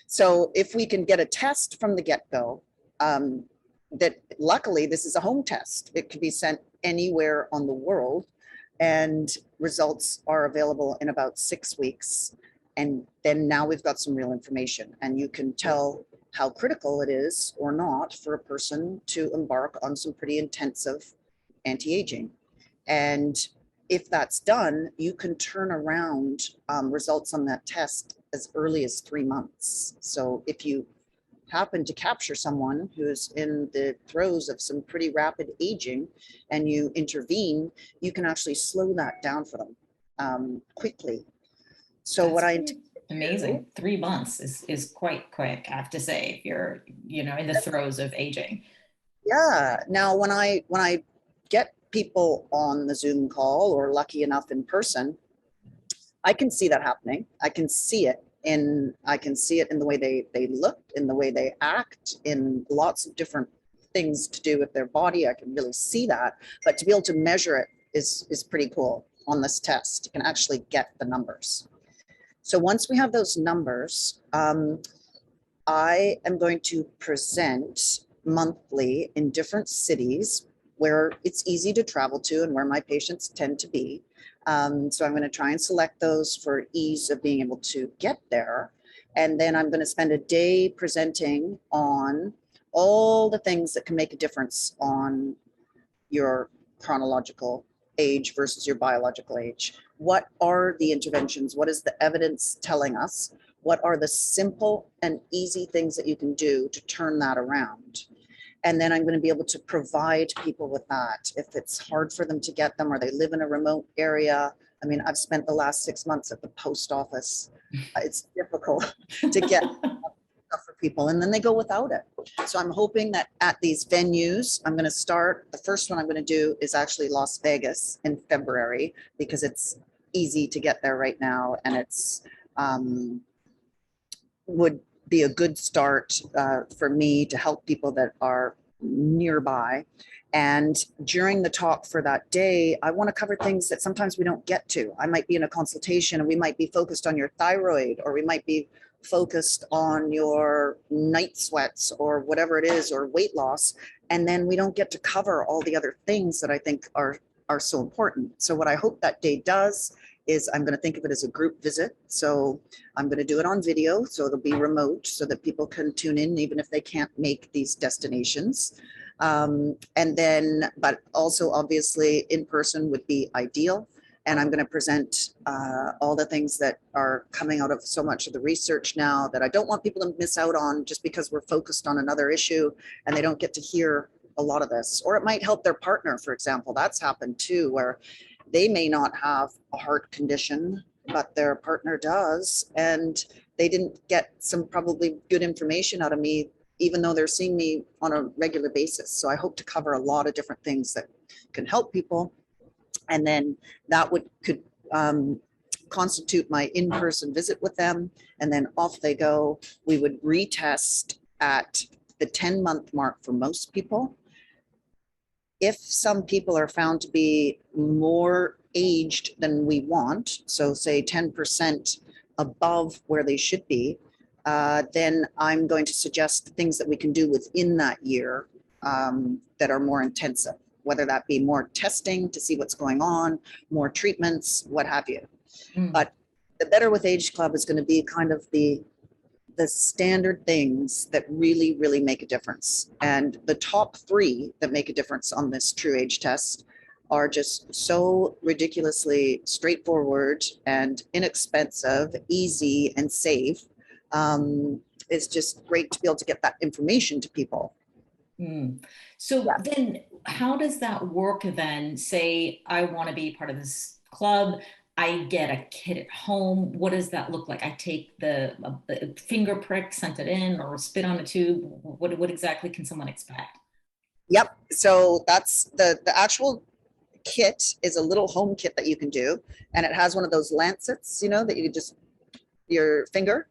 So if we can get a test from the get-go, that luckily this is a home test. It can be sent anywhere on the world, and results are available in about 6 weeks. And then now we've got some real information, and you can tell how critical it is or not for a person to embark on some pretty intensive anti-aging. And if that's done, you can turn around results on that test as early as 3 months. So if you happen to capture someone who's in the throes of some pretty rapid aging and you intervene, you can actually slow that down for them quickly. So That's what I pretty amazing. 3 months is quite quick, I have to say, if you're, in the throes of aging. Yeah. Now, when I get people on the Zoom call or lucky enough in person, I can see that happening. I can see it in the way they look, in the way they act, in lots of different things to do with their body. I can really see that. But to be able to measure it is pretty cool on this test. You can actually get the numbers. So once we have those numbers, I am going to present monthly in different cities where it's easy to travel to and where my patients tend to be. So I'm going to try and select those for ease of being able to get there. And then I'm going to spend a day presenting on all the things that can make a difference on your chronological age versus your biological age. What are the interventions? What is the evidence telling us? What are the simple and easy things that you can do to turn that around? And then I'm going to be able to provide people with that. If it's hard for them to get them or they live in a remote area. I mean, I've spent the last 6 months at the post office. It's difficult to get stuff for people, and then they go without it. So I'm hoping that at these venues, I'm going to start. The first one I'm going to do is actually Las Vegas in February because it's easy to get there right now, and it's would be a good start for me to help people that are nearby. And during the talk for that day, I want to cover things that sometimes we don't get to. I might be in a consultation and we might be focused on your thyroid, or we might be focused on your night sweats or whatever it is, or weight loss. And then we don't get to cover all the other things that I think are so important. So what I hope that day does is I'm going to think of it as a group visit. So I'm going to do it on video. So it'll be remote so that people can tune in even if they can't make these destinations. And then, but also obviously in person would be ideal. And I'm going to present all the things that are coming out of so much of the research now that I don't want people to miss out on just because we're focused on another issue and they don't get to hear a lot of this. Or it might help their partner, for example. That's happened too, where they may not have a heart condition, but their partner does. And they didn't get some probably good information out of me, even though they're seeing me on a regular basis. So I hope to cover a lot of different things that can help people. And then that could constitute my in-person visit with them. And then off they go. We would retest at the 10-month mark for most people. If some people are found to be more aged than we want, so say 10% above where they should be, then I'm going to suggest things that we can do within that year that are more intensive, whether that be more testing to see what's going on, more treatments, what have you. But the Better with Age Club is going to be kind of the standard things that really, really make a difference. And the top 3 that make a difference on this True Age test are just so ridiculously straightforward and inexpensive, easy and safe. It's just great to be able to get that information to people. So then how does that work then? Say I want to be part of this club. I get a kit at home. What does that look like? I take the finger prick, sent it in, or spit on a tube. What exactly can someone expect? Yep. So that's the actual kit is a little home kit that you can do. And it has one of those lancets, you know, that you just, your finger.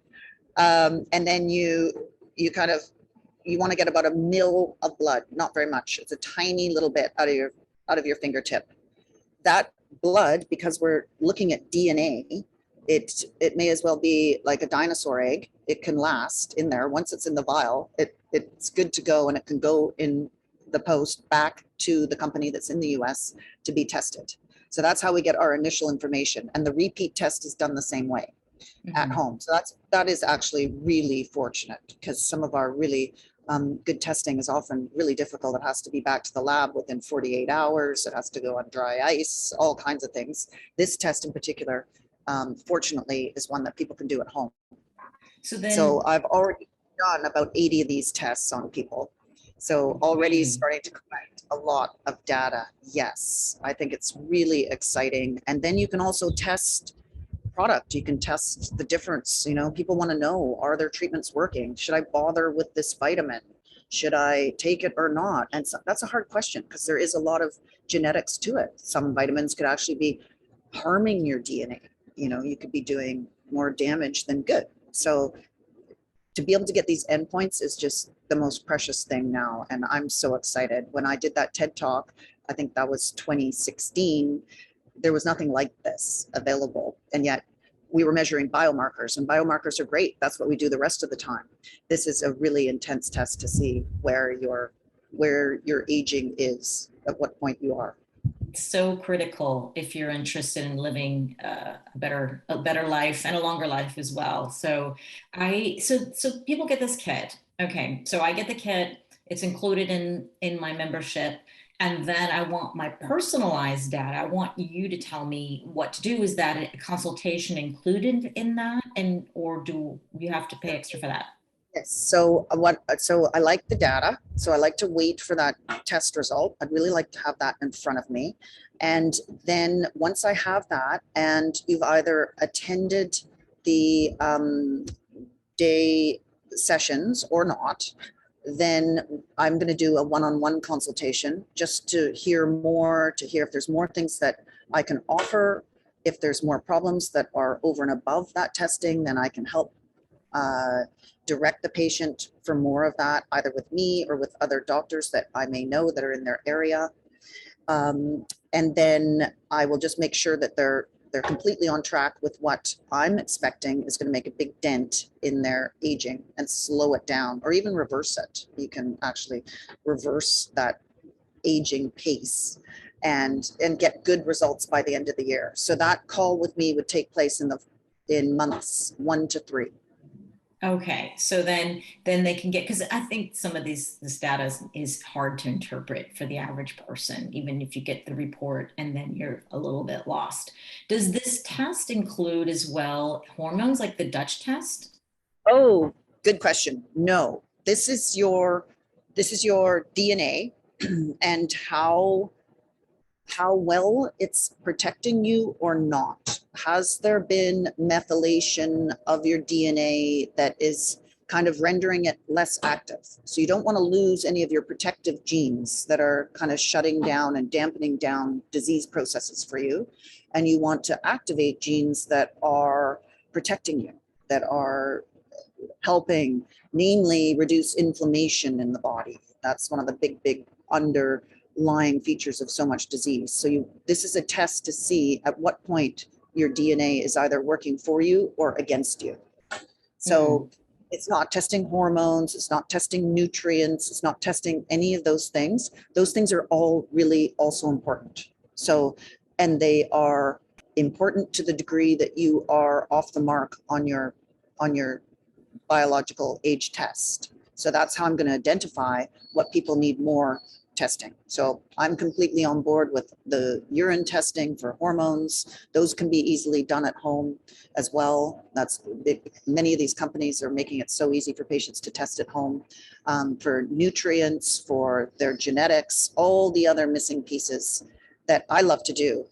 And then you want to get about 1 ml of blood, not very much. It's a tiny little bit out of your fingertip. That blood, because we're looking at DNA, it may as well be like a dinosaur egg. It can last in there. Once it's in the vial, it's good to go, and it can go in the post back to the company that's in the US to be tested. So that's how we get our initial information. And the repeat test is done the same way at home. So that is actually really fortunate, because some of our really good testing is often really difficult. It has to be back to the lab within 48 hours. It has to go on dry ice, all kinds of things. This test in particular, fortunately, is one that people can do at home. So I've already done about 80 of these tests on people. So already starting to collect a lot of data. Yes, I think it's really exciting. And then you can also test product. You can test the difference. You know, people want to know, are their treatments working? Should I bother with this vitamin? Should I take it or not? And so that's a hard question, because there is a lot of genetics to it. Some vitamins could actually be harming your DNA. You know, you could be doing more damage than good. So to be able to get these endpoints is just the most precious thing now. And I'm so excited. When I did that TED Talk, I think that was 2016, there was nothing like this available. And yet we were measuring biomarkers, and biomarkers are great. That's what we do the rest of the time. This is a really intense test to see where your aging is, at what point you are. So critical if you're interested in living a better life and a longer life as well. So people get this kit. Okay, so I get the kit. It's included in my membership, and then I want my personalized data. I want you to tell me what to do. Is that a consultation included in that, and or do you have to pay extra for that? Yes. So I like the data. So I like to wait for that test result. I'd really like to have that in front of me. And then once I have that, and you've either attended the day sessions or not, then I'm going to do a one-on-one consultation just to hear more, to hear if there's more things that I can offer. If there's more problems that are over and above that testing, then I can help direct the patient for more of that, either with me or with other doctors that I may know that are in their area. And then I will just make sure that they're completely on track with what I'm expecting is going to make a big dent in their aging and slow it down, or even reverse it. You can actually reverse that aging pace and get good results by the end of the year. So that call with me would take place in months 1 to 3. Okay, so then they can get, because I think some of this data is hard to interpret for the average person, even if you get the report and then you're a little bit lost. Does this test include as well hormones like the Dutch test? Oh, good question. No, this is your DNA and how well it's protecting you or not. Has there been methylation of your DNA that is kind of rendering it less active? So you don't want to lose any of your protective genes that are kind of shutting down and dampening down disease processes for you. And you want to activate genes that are protecting you, that are helping, namely, reduce inflammation in the body. That's one of the big underlying features of so much disease. So this is a test to see at what point your DNA is either working for you or against you. So it's not testing hormones, it's not testing nutrients, it's not testing any of those things. Those things are all really also important. So, and they are important to the degree that you are off the mark on your biological age test. So that's how I'm going to identify what people need more testing. So I'm completely on board with the urine testing for hormones. Those can be easily done at home as well. Many of these companies are making it so easy for patients to test at home, for nutrients, for their genetics, all the other missing pieces that I love to do.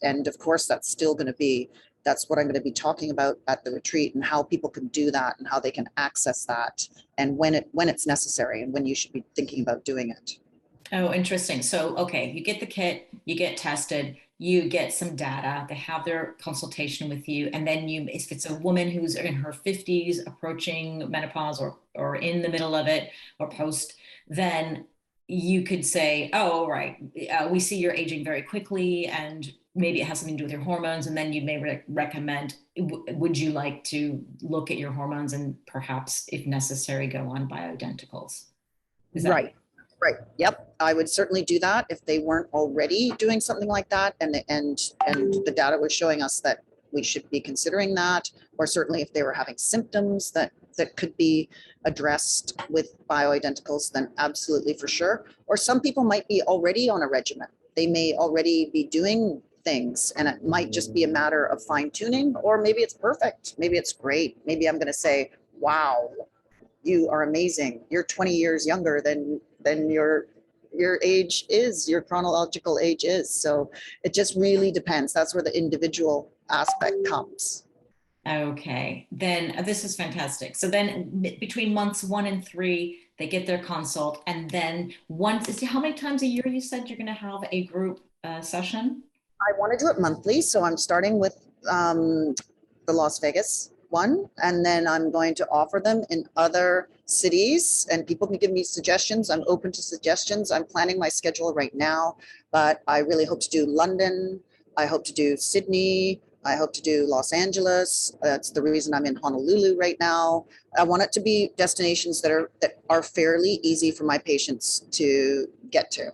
And of course, that's what I'm going to be talking about at the retreat, and how people can do that and how they can access that, and when it's necessary and when you should be thinking about doing it. Oh, interesting. So, okay, you get the kit, you get tested, you get some data, they have their consultation with you, and then if it's a woman who's in her 50s, approaching menopause or in the middle of it or post, then you could say, oh, right, we see you're aging very quickly, and maybe it has something to do with your hormones, and then you may recommend, would you like to look at your hormones and perhaps, if necessary, go on bioidenticals? Is that Right. Right. Yep. I would certainly do that if they weren't already doing something like that, and the data was showing us that we should be considering that, or certainly if they were having symptoms that could be addressed with bioidenticals, then absolutely, for sure. Or some people might be already on a regimen. They may already be doing things, and it might just be a matter of fine tuning, or maybe it's perfect. Maybe it's great. Maybe I'm going to say, wow, you are amazing. You're 20 years younger than your age is, your chronological age is. So it just really depends. That's where the individual aspect comes. okay? Then this is fantastic. So then between months 1 and 3, they get their consult, and then how many times a year you said you're going to have a group session? I want to do it monthly. So I'm starting with the Las Vegas one, and then I'm going to offer them in other cities, and people can give me suggestions. I'm open to suggestions. I'm planning my schedule right now, but I really hope to do London. I hope to do Sydney. I hope to do Los Angeles. That's the reason I'm in Honolulu right now. I want it to be destinations that are fairly easy for my patients to get to.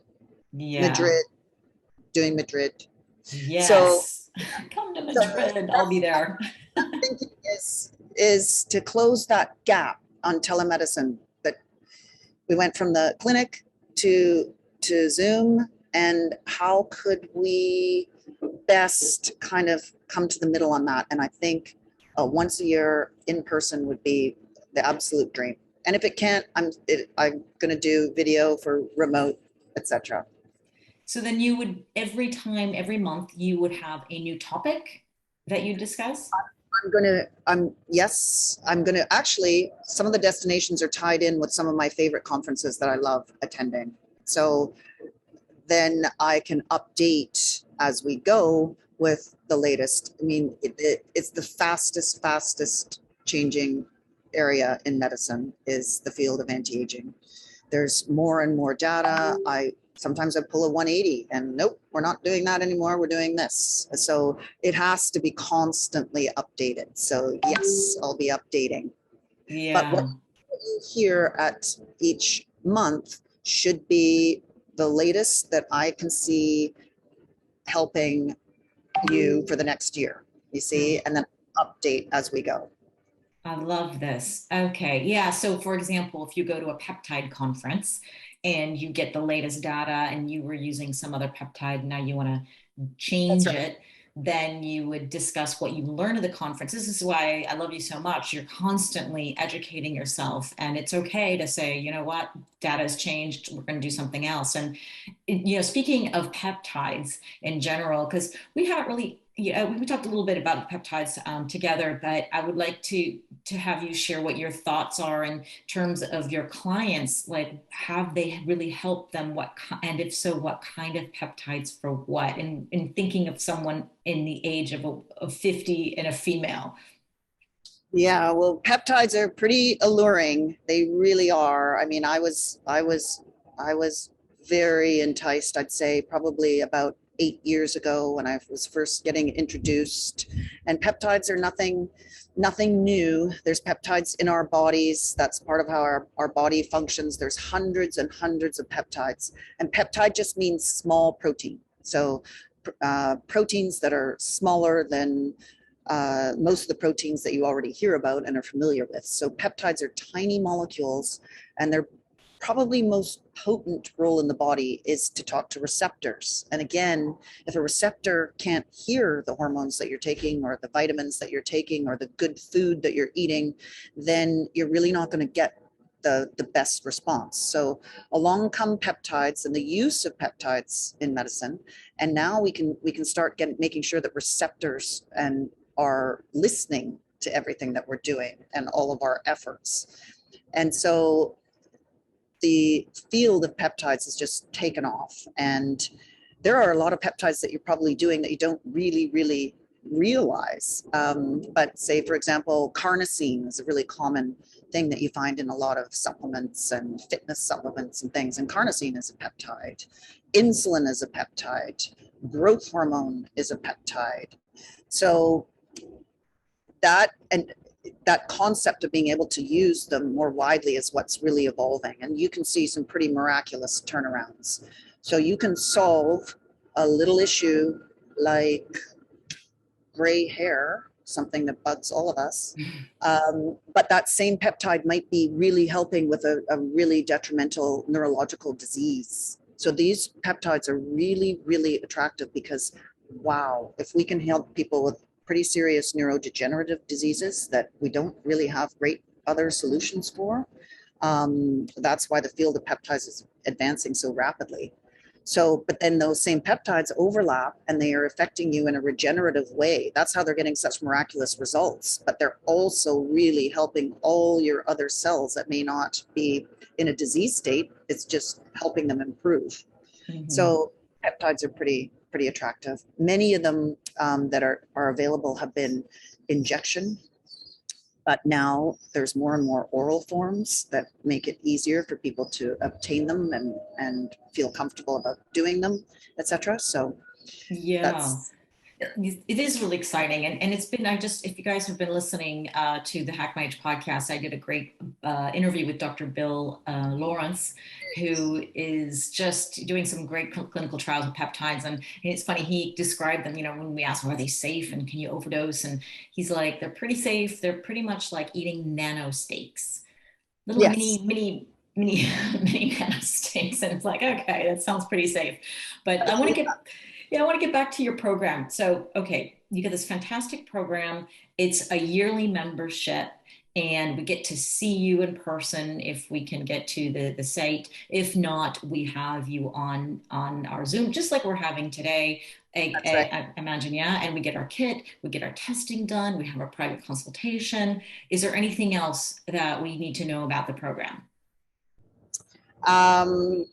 Yeah. Madrid, doing Madrid. So, Yes. Come to so Madrid. I'll be there. thinking is to close that gap on telemedicine, that we went from the clinic to Zoom, and how could we best kind of come to the middle on that. And I think once a year in person would be the absolute dream. And if it can't, I'm going to do video for remote, etc. So then you would, every time, every month, you would have a new topic that you discuss? I'm going to actually, some of the destinations are tied in with some of my favorite conferences that I love attending. So then I can update as we go with the latest. I mean, it's the fastest changing area in medicine is the field of anti-aging. There's more and more data. Sometimes I pull a 180 and nope, we're not doing that anymore. We're doing this. So it has to be constantly updated. So yes, I'll be updating. But what Yeah. you hear at each month should be the latest that I can see helping you for the next year, you see, and then update as we go. I love this. Okay. Yeah. So, for example, if you go to a peptide conference and you get the latest data and you were using some other peptide, now you want to That's change right. it, then you would discuss what you learned at the conference. This is why I love you so much. You're constantly educating yourself, and it's okay to say, you know what, data has changed. We're going to do something else. And, speaking of peptides in general, because we haven't really, we talked a little bit about peptides together, but I would like to have you share what your thoughts are in terms of your clients. Like, have they really helped them? And if so, what kind of peptides for what? And in thinking of someone in the age of 50 and a female. Yeah, well, peptides are pretty alluring. They really are. I mean, I was very enticed, I'd say probably about 8 years ago when I was first getting introduced. And peptides are nothing new. There's peptides in our bodies. That's part of how our body functions. There's hundreds and hundreds of peptides. And peptide just means small protein. So proteins that are smaller than most of the proteins that you already hear about and are familiar with. So peptides are tiny molecules, and their probably most potent role in the body is to talk to receptors. And again, if a receptor can't hear the hormones that you're taking or the vitamins that you're taking or the good food that you're eating, then you're really not going to get the best response. So along come peptides and the use of peptides in medicine. And now we can start making sure that receptors and are listening to everything that we're doing and all of our efforts. And so the field of peptides has just taken off. And there are a lot of peptides that you're probably doing that you don't really realize. But say, for example, carnosine is a really common thing that you find in a lot of supplements and fitness supplements and things. And carnosine is a peptide. Insulin is a peptide. Growth hormone is a peptide. So that concept of being able to use them more widely is what's really evolving. And you can see some pretty miraculous turnarounds. So you can solve a little issue like gray hair, something that bugs all of us. But that same peptide might be really helping with a really detrimental neurological disease. So these peptides are really attractive because, wow, if we can help people with pretty serious neurodegenerative diseases that we don't really have great other solutions for, that's why the field of peptides is advancing so rapidly. So, but then those same peptides overlap and they are affecting you in a regenerative way. That's how they're getting such miraculous results. But they're also really helping all your other cells that may not be in a disease state. It's just helping them improve. Mm-hmm. So peptides are pretty attractive. Many of them that are available have been injection, but now there's more and more oral forms that make it easier for people to obtain them and feel comfortable about doing them, etc. So Yeah. that's It is really exciting. And it's been, if you guys have been listening to the Hack My Age podcast, I did a great interview with Dr. Bill Lawrence, who is just doing some great clinical trials with peptides. And it's funny, he described them, when we asked, are they safe and can you overdose? And he's like, they're pretty safe. They're pretty much like eating nano steaks, little Yes, mini nano steaks. And it's like, okay, that sounds pretty safe. But I want to get back to your program. So, okay, you get this fantastic program. It's a yearly membership, and we get to see you in person if we can get to the site. If not, we have you on our Zoom, just like we're having today. that's right. I imagine, yeah. And we get our kit, we get our testing done, we have our private consultation. Is there anything else that we need to know about the program? Um,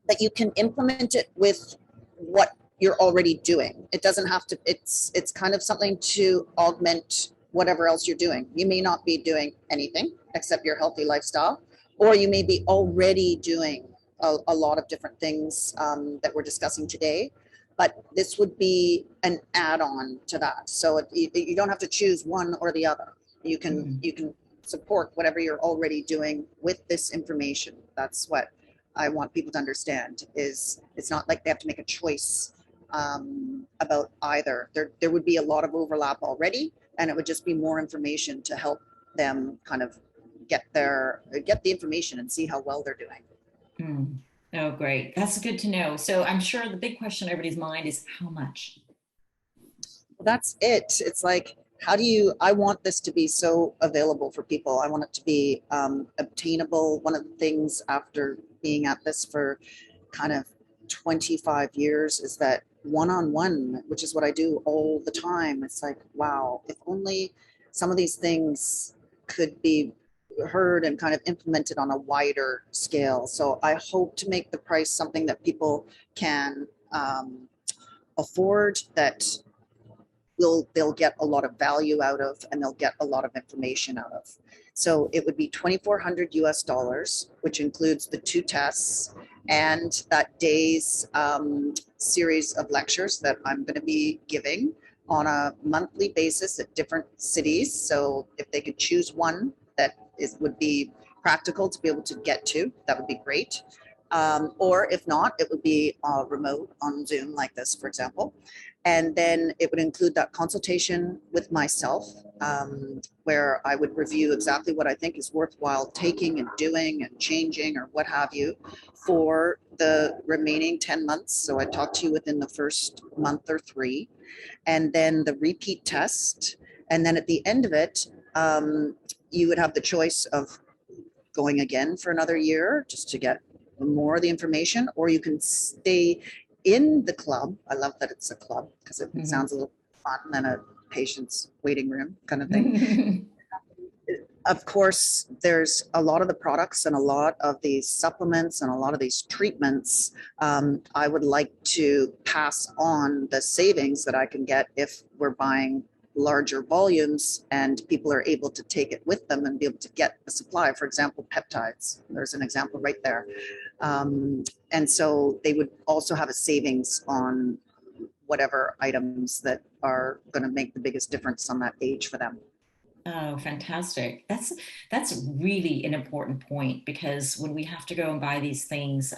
that you can implement it with what you're already doing. It doesn't have to, it's kind of something to augment whatever else you're doing. You may not be doing anything except your healthy lifestyle, or you may be already doing a lot of different things that we're discussing today. But this would be an add-on to that. So you don't have to choose one or the other. You can support whatever you're already doing with this information. That's what I want people to understand, is it's not like they have to make a choice about either. There would be a lot of overlap already, and it would just be more information to help them kind of get the information and see how well they're doing. Mm. Oh, great. That's good to know. So I'm sure the big question on everybody's mind is how much? That's it. It's like, I want this to be so available for people. I want it to be obtainable. One of the things after being at this for kind of 25 years is that one-on-one, which is what I do all the time. It's like, wow, if only some of these things could be heard and kind of implemented on a wider scale. So I hope to make the price something that people can afford, that they'll get a lot of value out of, and they'll get a lot of information out of. So it would be 2,400 US dollars, which includes the 2 tests and that day's series of lectures that I'm going to be giving on a monthly basis at different cities. So if they could choose one that would be practical to be able to get to, that would be great. Or if not, it would be remote on Zoom like this, for example. And then it would include that consultation with myself, where I would review exactly what I think is worthwhile taking and doing and changing or what have you for the remaining 10 months. So I talk to you within the first month or 3, and then the repeat test. And then at the end of it, you would have the choice of going again for another year just to get more of the information, or you can stay in the club. I love that it's a club because it sounds a little fun than a patient's waiting room kind of thing. Of course, there's a lot of the products and a lot of these supplements and a lot of these treatments. I would like to pass on the savings that I can get if we're buying larger volumes and people are able to take it with them and be able to get a supply. For example, peptides. There's an example right there. And so they would also have a savings on whatever items that are going to make the biggest difference on that age for them. Oh, fantastic. That's really an important point, because when we have to go and buy these things,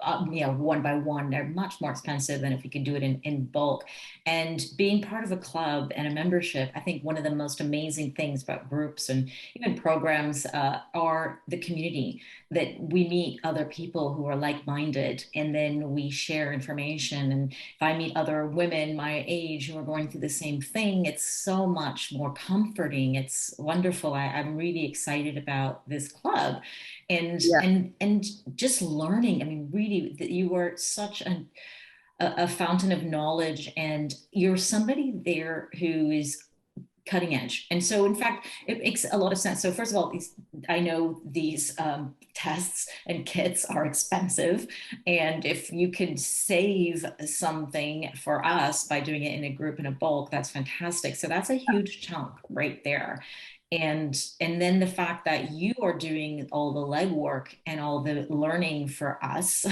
one by one, they're much more expensive than if we could do it in bulk. And being part of a club and a membership, I think one of the most amazing things about groups and even programs are the community, that we meet other people who are like-minded, and then we share information. And if I meet other women my age who are going through the same thing, it's so much more comforting. It's wonderful. I'm really excited about this club, and Yeah. and just learning. I mean, really, that you are such a fountain of knowledge, and you're somebody there who is cutting edge. And so, in fact, it makes a lot of sense. So, first of all, I know these tests and kits are expensive. And if you could save something for us by doing it in a group in a bulk, that's fantastic. So, that's a huge chunk right there. And then the fact that you are doing all the legwork and all the learning for us,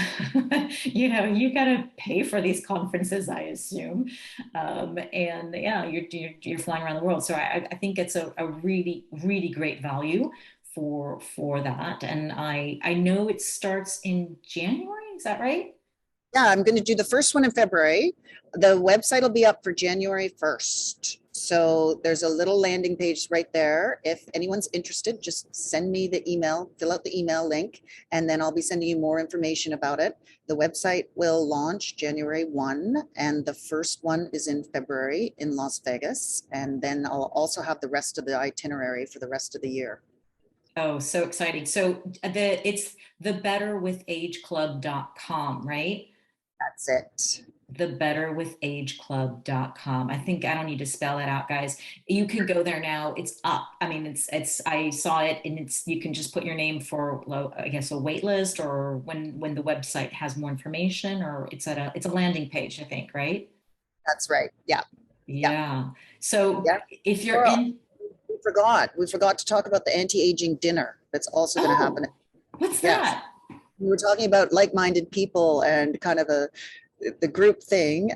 you got to pay for these conferences, I assume. And yeah, you're flying around the world. So I think it's a really, really great value for that. And I know it starts in January. Is that right? Yeah, I'm going to do the first one in February. The website will be up for January 1st. So there's a little landing page right there. If anyone's interested, just send me the email, fill out the email link, and then I'll be sending you more information about it. The website will launch January 1, and the first one is in February in Las Vegas. And then I'll also have the rest of the itinerary for the rest of the year. Oh, so exciting. So it's thebetterwithageclub.com, right? That's it. Thebetterwithageclub.com. I think I don't need to spell that out, guys. You can go there now. It's up. I mean, I saw it, and you can just put your name for, I guess, a wait list, or when the website has more information, or it's a landing page, I think, right? That's right. Yeah. Yeah. Yeah. So Yeah. if you're Laura, in, we forgot to talk about the anti-aging dinner that's also going to happen. oh, what's Yes. that? We were talking about like-minded people and kind of the group thing.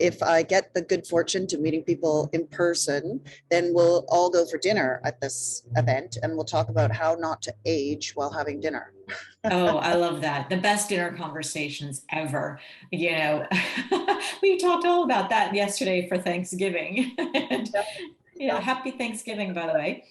If I get the good fortune to meeting people in person, then we'll all go for dinner at this event and we'll talk about how not to age while having dinner. Oh, I love that. The best dinner conversations ever. You know, we talked all about that yesterday for Thanksgiving. And yeah, happy Thanksgiving, by the way.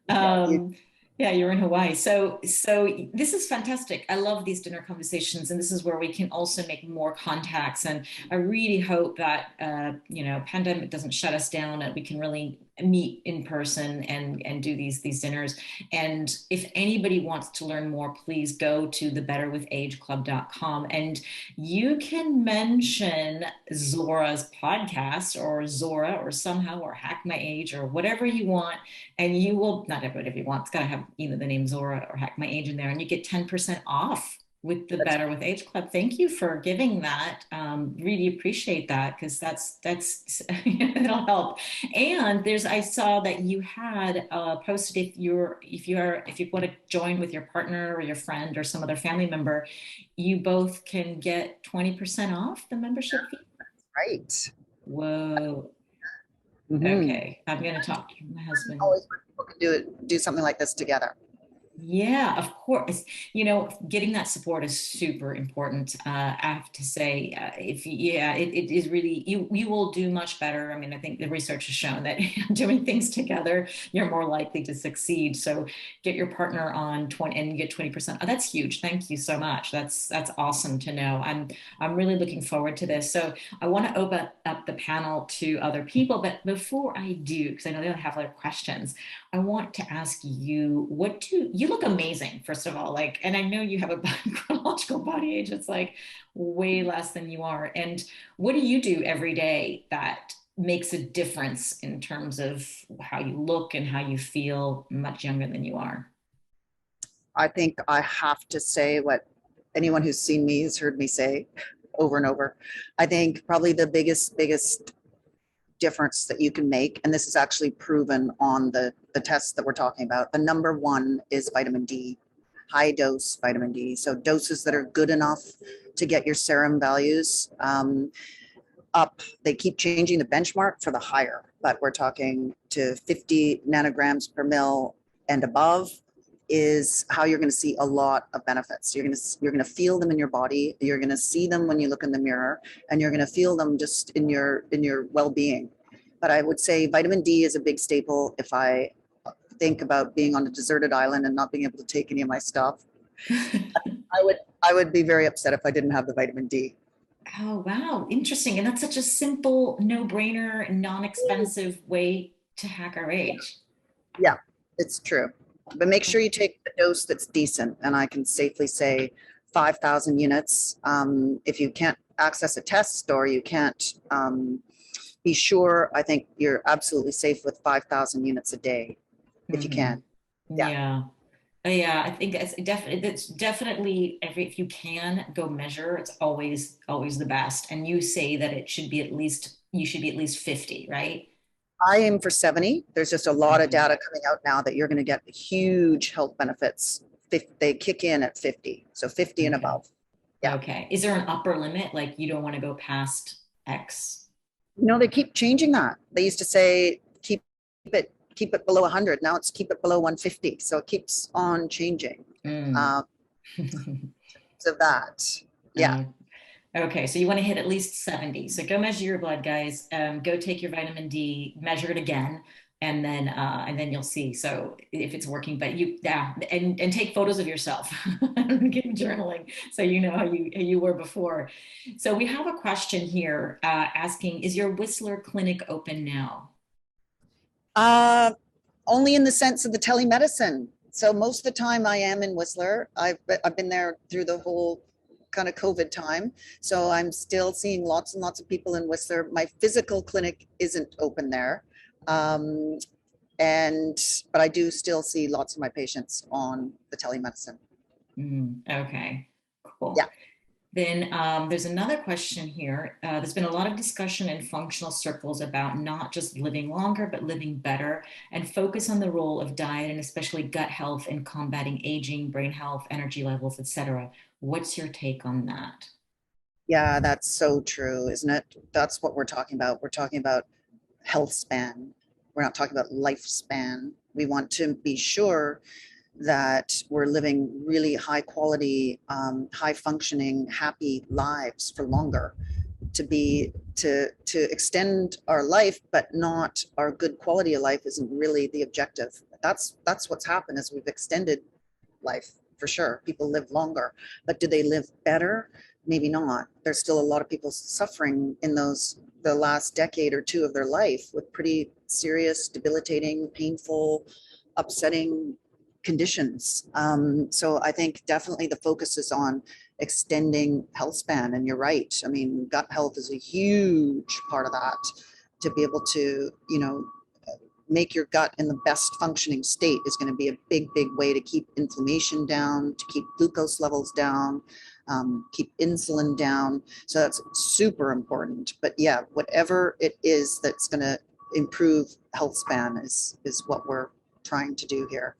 Yeah, you, Um, yeah, you're in Hawaii. So this is fantastic. I love these dinner conversations, and this is where we can also make more contacts. And I really hope that pandemic doesn't shut us down, and we can really meet in person and do these dinners. And if anybody wants to learn more, please go to thebetterwithageclub.com, and you can mention Zora's podcast, or Zora, or somehow, or Hack My Age, or whatever you want, and you will, not everybody wants, got to have either the name Zora or Hack My Age in there, and you get 10% off with the that's Better with Age Club. Thank you for giving that. Really appreciate that, because that's it'll help. And I saw that you had posted, if you want to join with your partner or your friend or some other family member, you both can get 20% off the membership fee. right. Whoa. Mm-hmm. Okay, I'm gonna talk to my husband. Always when people can do something like this together. Yeah, of course. Getting that support is super important. I have to say, it is really, you will do much better. I mean, I think the research has shown that doing things together, you're more likely to succeed. So get your partner on 20 and you get 20%. Oh, that's huge. Thank you so much. That's awesome to know. I'm really looking forward to this. So I want to open up the panel to other people, but before I do, because I know they'll have other questions, I want to ask you, you look amazing, first of all, like, and I know you have a chronological body age. It's like way less than you are. And what do you do every day that makes a difference in terms of how you look and how you feel much younger than you are? I think I have to say what anyone who's seen me has heard me say over and over. I think probably the biggest difference that you can make, and this is actually proven on the tests that we're talking about. The number one is vitamin D, high dose vitamin D. So doses that are good enough to get your serum values up. They keep changing the benchmark for the higher, but we're talking to 50 nanograms per mil and above is how you're going to see a lot of benefits. You're going to feel them in your body. You're going to see them when you look in the mirror, and you're going to feel them just in your well-being. But I would say vitamin D is a big staple. If I think about being on a deserted island and not being able to take any of my stuff, I would be very upset if I didn't have the vitamin D. Oh, wow. Interesting. And that's such a simple, no-brainer, non-expensive way to hack our age. Yeah, it's true. But make sure you take the dose that's decent. And I can safely say 5,000 units. If you can't access a test or you can't be sure, I think you're absolutely safe with 5,000 units a day if you Mhm. can. Yeah. Yeah. Yeah, I think it's definitely if you can go measure, it's always the best. And you say that you should be at least 50, right? I aim for 70. There's just a lot of data coming out now that you're going to get huge health benefits. They kick in at 50. So 50 and Okay. above. Yeah. Okay. Is there an upper limit? Like you don't want to go past X? No, they keep changing that. They used to say keep it below 100. Now it's keep it below 150. So it keeps on changing. Mm. So that, yeah. Okay, so you want to hit at least 70. So go measure your blood, guys. Go take your vitamin D, measure it again, and then you'll see. So if it's working, but yeah, and take photos of yourself. Get journaling so you know how you were before. So we have a question here asking, is your Whistler clinic open now? Uh, Only in the sense of the telemedicine. So most of the time I am in Whistler. I've been there through the whole kind of COVID time. So I'm still seeing lots and lots of people in Whistler. My physical clinic isn't open there. Um, but I do still see lots of my patients on the telemedicine. Okay, Yeah. cool. Then there's another question here. There's been a lot of discussion in functional circles about not just living longer, but living better and focus on the role of diet and especially gut health in combating aging, brain health, energy levels, etc. What's your take on that? Yeah, that's so true, isn't it? That's what we're talking about. We're talking about health span. We're not talking about lifespan. We want to be sure that we're living really high quality, high functioning, happy lives for longer. To extend our life, but not our good quality of life isn't really the objective. That's what's happened is we've extended life for sure. People live longer, but do they live better? Maybe not. There's still a lot of people suffering in the last decade or two of their life with pretty serious, debilitating, painful, upsetting conditions. So I think definitely the focus is on extending health span. And you're right. I mean, gut health is a huge part of that to be able to, make your gut in the best functioning state is going to be a big, big way to keep inflammation down, to keep glucose levels down, keep insulin down. So that's super important. But yeah, whatever it is that's going to improve health span is what we're trying to do here.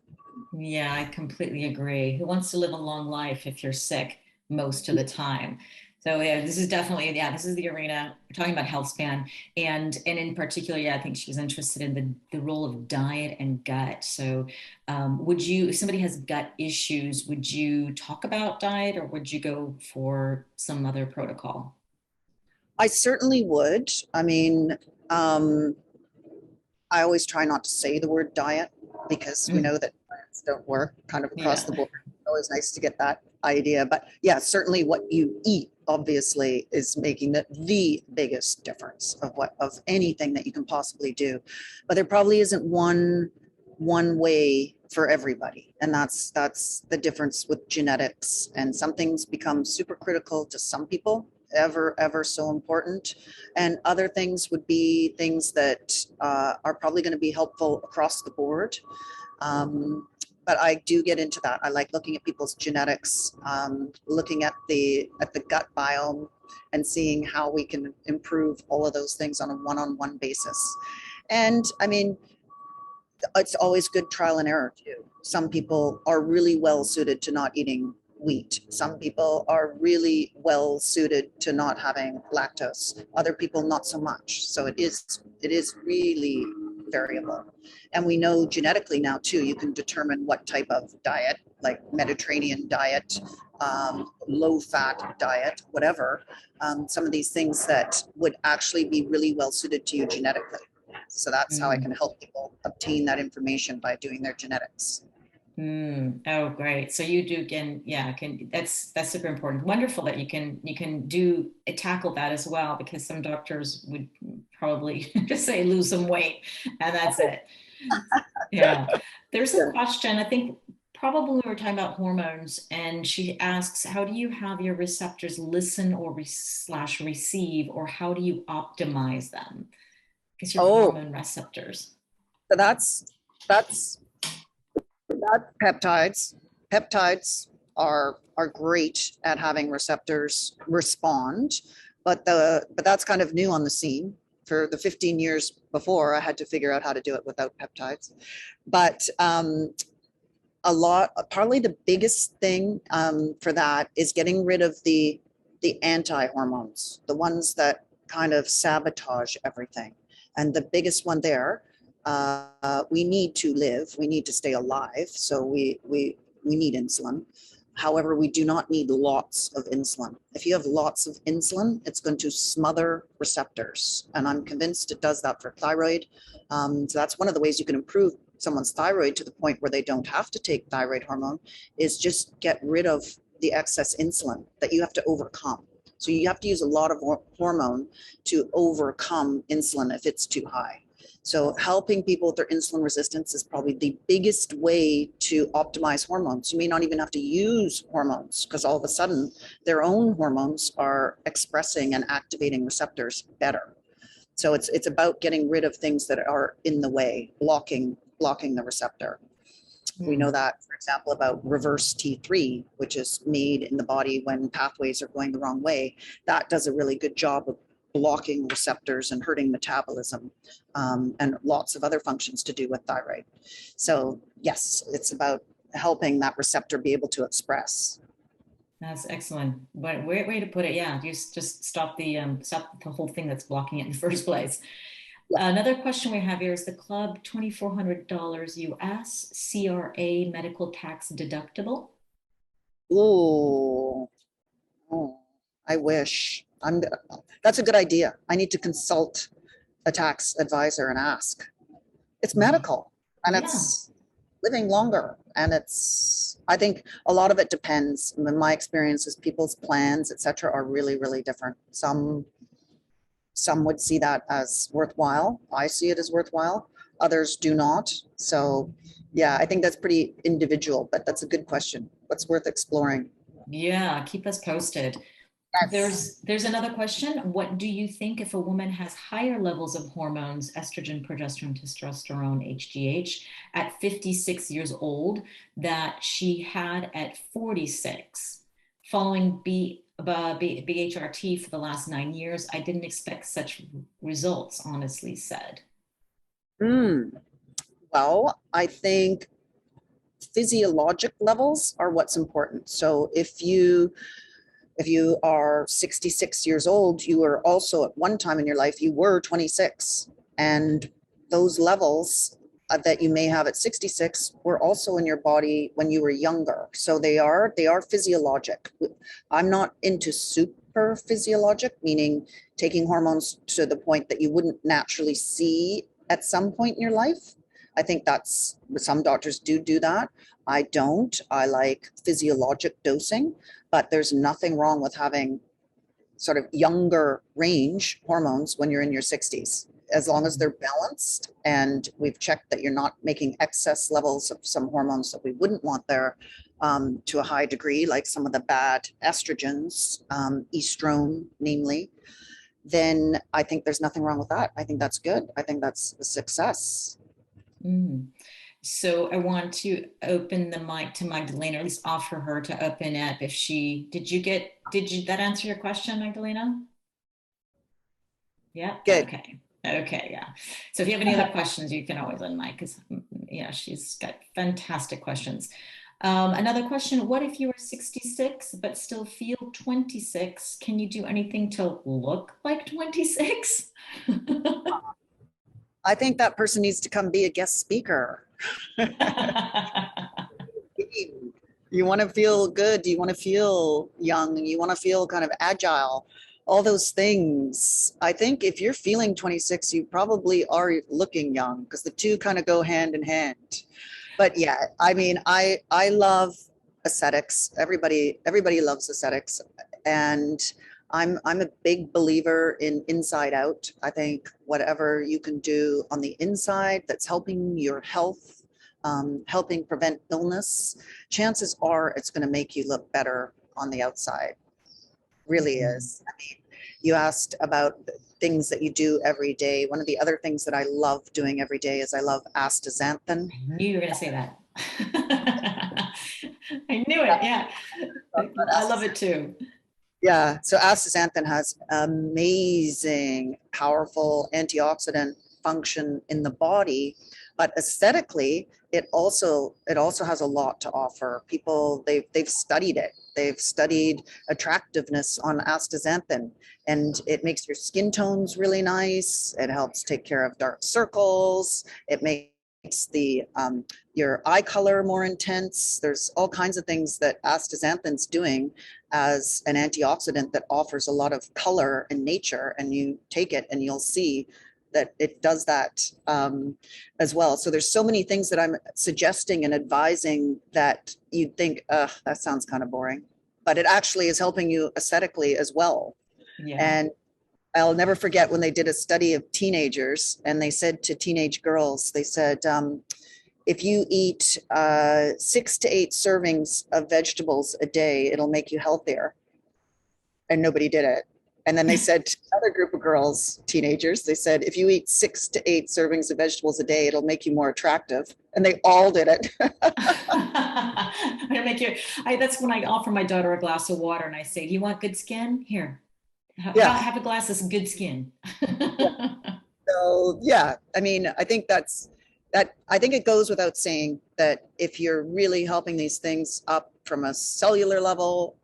Yeah, I completely agree. Who wants to live a long life if you're sick most of the time? So yeah, this is definitely, yeah, this is the arena. We're talking about health span and in particular, yeah, I think she was interested in the role of diet and gut. So would you, if somebody has gut issues, would you talk about diet or would you go for some other protocol? I certainly would. I mean, I always try not to say the word diet because we Mm, know that diets don't work kind of across yeah. the board. It's always nice to get that idea. But yeah, certainly what you eat obviously is making the biggest difference of anything that you can possibly do. But there probably isn't one way for everybody. And that's the difference with genetics. And some things become super critical to some people, ever so important, and other things would be things that are probably going to be helpful across the board. But I do get into that. I like looking at people's genetics, looking at the gut biome, and seeing how we can improve all of those things on a one-on-one basis. And I mean, it's always good trial and error too. Some people are really well suited to not eating wheat. Some people are really well suited to not having lactose. Other people not so much. So it is really variable. And we know genetically now too, you can determine what type of diet, like Mediterranean diet, low fat diet, whatever, some of these things that would actually be really well suited to you genetically. So that's how I can Mm. help people obtain that information by doing their genetics. Oh, great. So you do can, yeah, can that's super important. Wonderful that you can do tackle that as well, because some doctors would probably just say lose some weight and that's it. Yeah. There's a Sure. question, I think probably we were talking about hormones, and she asks, how do you have your receptors listen or slash receive, or how do you optimize them? Because your Oh, hormone receptors. so that's peptides. Peptides are great at having receptors respond, but that's kind of new on the scene. for the 15 years before, I had to figure out how to do it without peptides. But probably the biggest thing for that is getting rid of the anti-hormones, the ones that kind of sabotage everything. And the biggest one there, we need to live, we need to stay alive. So we need insulin. However, we do not need lots of insulin. If you have lots of insulin, it's going to smother receptors. And I'm convinced it does that for thyroid. So that's one of the ways you can improve someone's thyroid to the point where they don't have to take thyroid hormone, is just get rid of the excess insulin that you have to overcome. So you have to use a lot of hormone to overcome insulin if it's too high. So helping people with their insulin resistance is probably the biggest way to optimize hormones. You may not even have to use hormones, because all of a sudden their own hormones are expressing and activating receptors better. So it's about getting rid of things that are in the way, blocking the receptor. We know that, for example, about reverse T3, which is made in the body when pathways are going the wrong way. That does a really good job of blocking receptors and hurting metabolism, and lots of other functions to do with thyroid. So yes, it's about helping that receptor be able to express. That's excellent. But way to put it. Yeah, just stop the whole thing that's blocking it in the first place. Yeah. Another question we have here is the club $2,400 US CRA medical tax deductible. Ooh, oh, I wish. That's a good idea. I need to consult a tax advisor and ask. It's medical, and Yeah. it's living longer, and I think a lot of it depends. In my experience is people's plans, etc., are really, really different. Some would see that as worthwhile. I see it as worthwhile. Others do not. So yeah, I think that's pretty individual, but that's a good question. What's worth exploring? Yeah, keep us posted. Yes. There's another question. What do you think if a woman has higher levels of hormones, estrogen, progesterone, testosterone, HGH, at 56 years old that she had at 46? Following BHRT for the last 9 years, I didn't expect such results, honestly said. Well, I think physiologic levels are what's important. So if you are 66 years old, you were also at one time in your life, you were 26. And those levels that you may have at 66 were also in your body when you were younger. So they are physiologic. I'm not into super physiologic, meaning taking hormones to the point that you wouldn't naturally see at some point in your life. I think that's, some doctors do that. I don't. I like physiologic dosing, but there's nothing wrong with having sort of younger range hormones when you're in your 60s, as long as they're balanced and we've checked that you're not making excess levels of some hormones that we wouldn't want there, to a high degree, like some of the bad estrogens, estrone, namely, then I think there's nothing wrong with that. I think that's good. I think that's a success. Mm. So I want to open the mic to Magdalena, or at least offer her to open up if did that answer your question, Magdalena? Yeah. Good. Okay. Yeah. So if you have any other questions, you can always unmic, because she's got fantastic questions. Another question: what if you are 66 but still feel 26? Can you do anything to look like 26? I think that person needs to come be a guest speaker. You want to feel good. You want to feel young. You want to feel kind of agile. All those things. I think if you're feeling 26, you probably are looking young, because the two kind of go hand in hand. But yeah, I mean, I love aesthetics. Everybody loves aesthetics, and I'm a big believer in inside out. I think whatever you can do on the inside that's helping your health, helping prevent illness, chances are it's going to make you look better on the outside. Really is. I mean, you asked about things that you do every day. One of the other things that I love doing every day is I love astaxanthin. I knew you were going to say that. I knew it. Yeah. I love it too. Yeah, so astaxanthin has amazing, powerful antioxidant function in the body, but aesthetically, it also has a lot to offer. People they've studied it. They've studied attractiveness on astaxanthin, and it makes your skin tones really nice. It helps take care of dark circles. It makes the your eye color more intense. There's all kinds of things that astaxanthin's doing as an antioxidant that offers a lot of color and nature, and you take it and you'll see that it does that as well. So there's so many things that I'm suggesting and advising that you'd think, that sounds kind of boring, but it actually is helping you aesthetically as well. Yeah. And I'll never forget when they did a study of teenagers, and they said to teenage girls, they said, if you eat 6 to 8 servings of vegetables a day, it'll make you healthier. And nobody did it. And then they said to another group of girls, teenagers, they said, if you eat 6 to 8 servings of vegetables a day, it'll make you more attractive. And they all did it. That's when I offer my daughter a glass of water and I say, do you want good skin? Here, Yeah. have a glass of good skin. Yeah. So yeah, I mean, I think I think it goes without saying that if you're really helping these things up from a cellular level,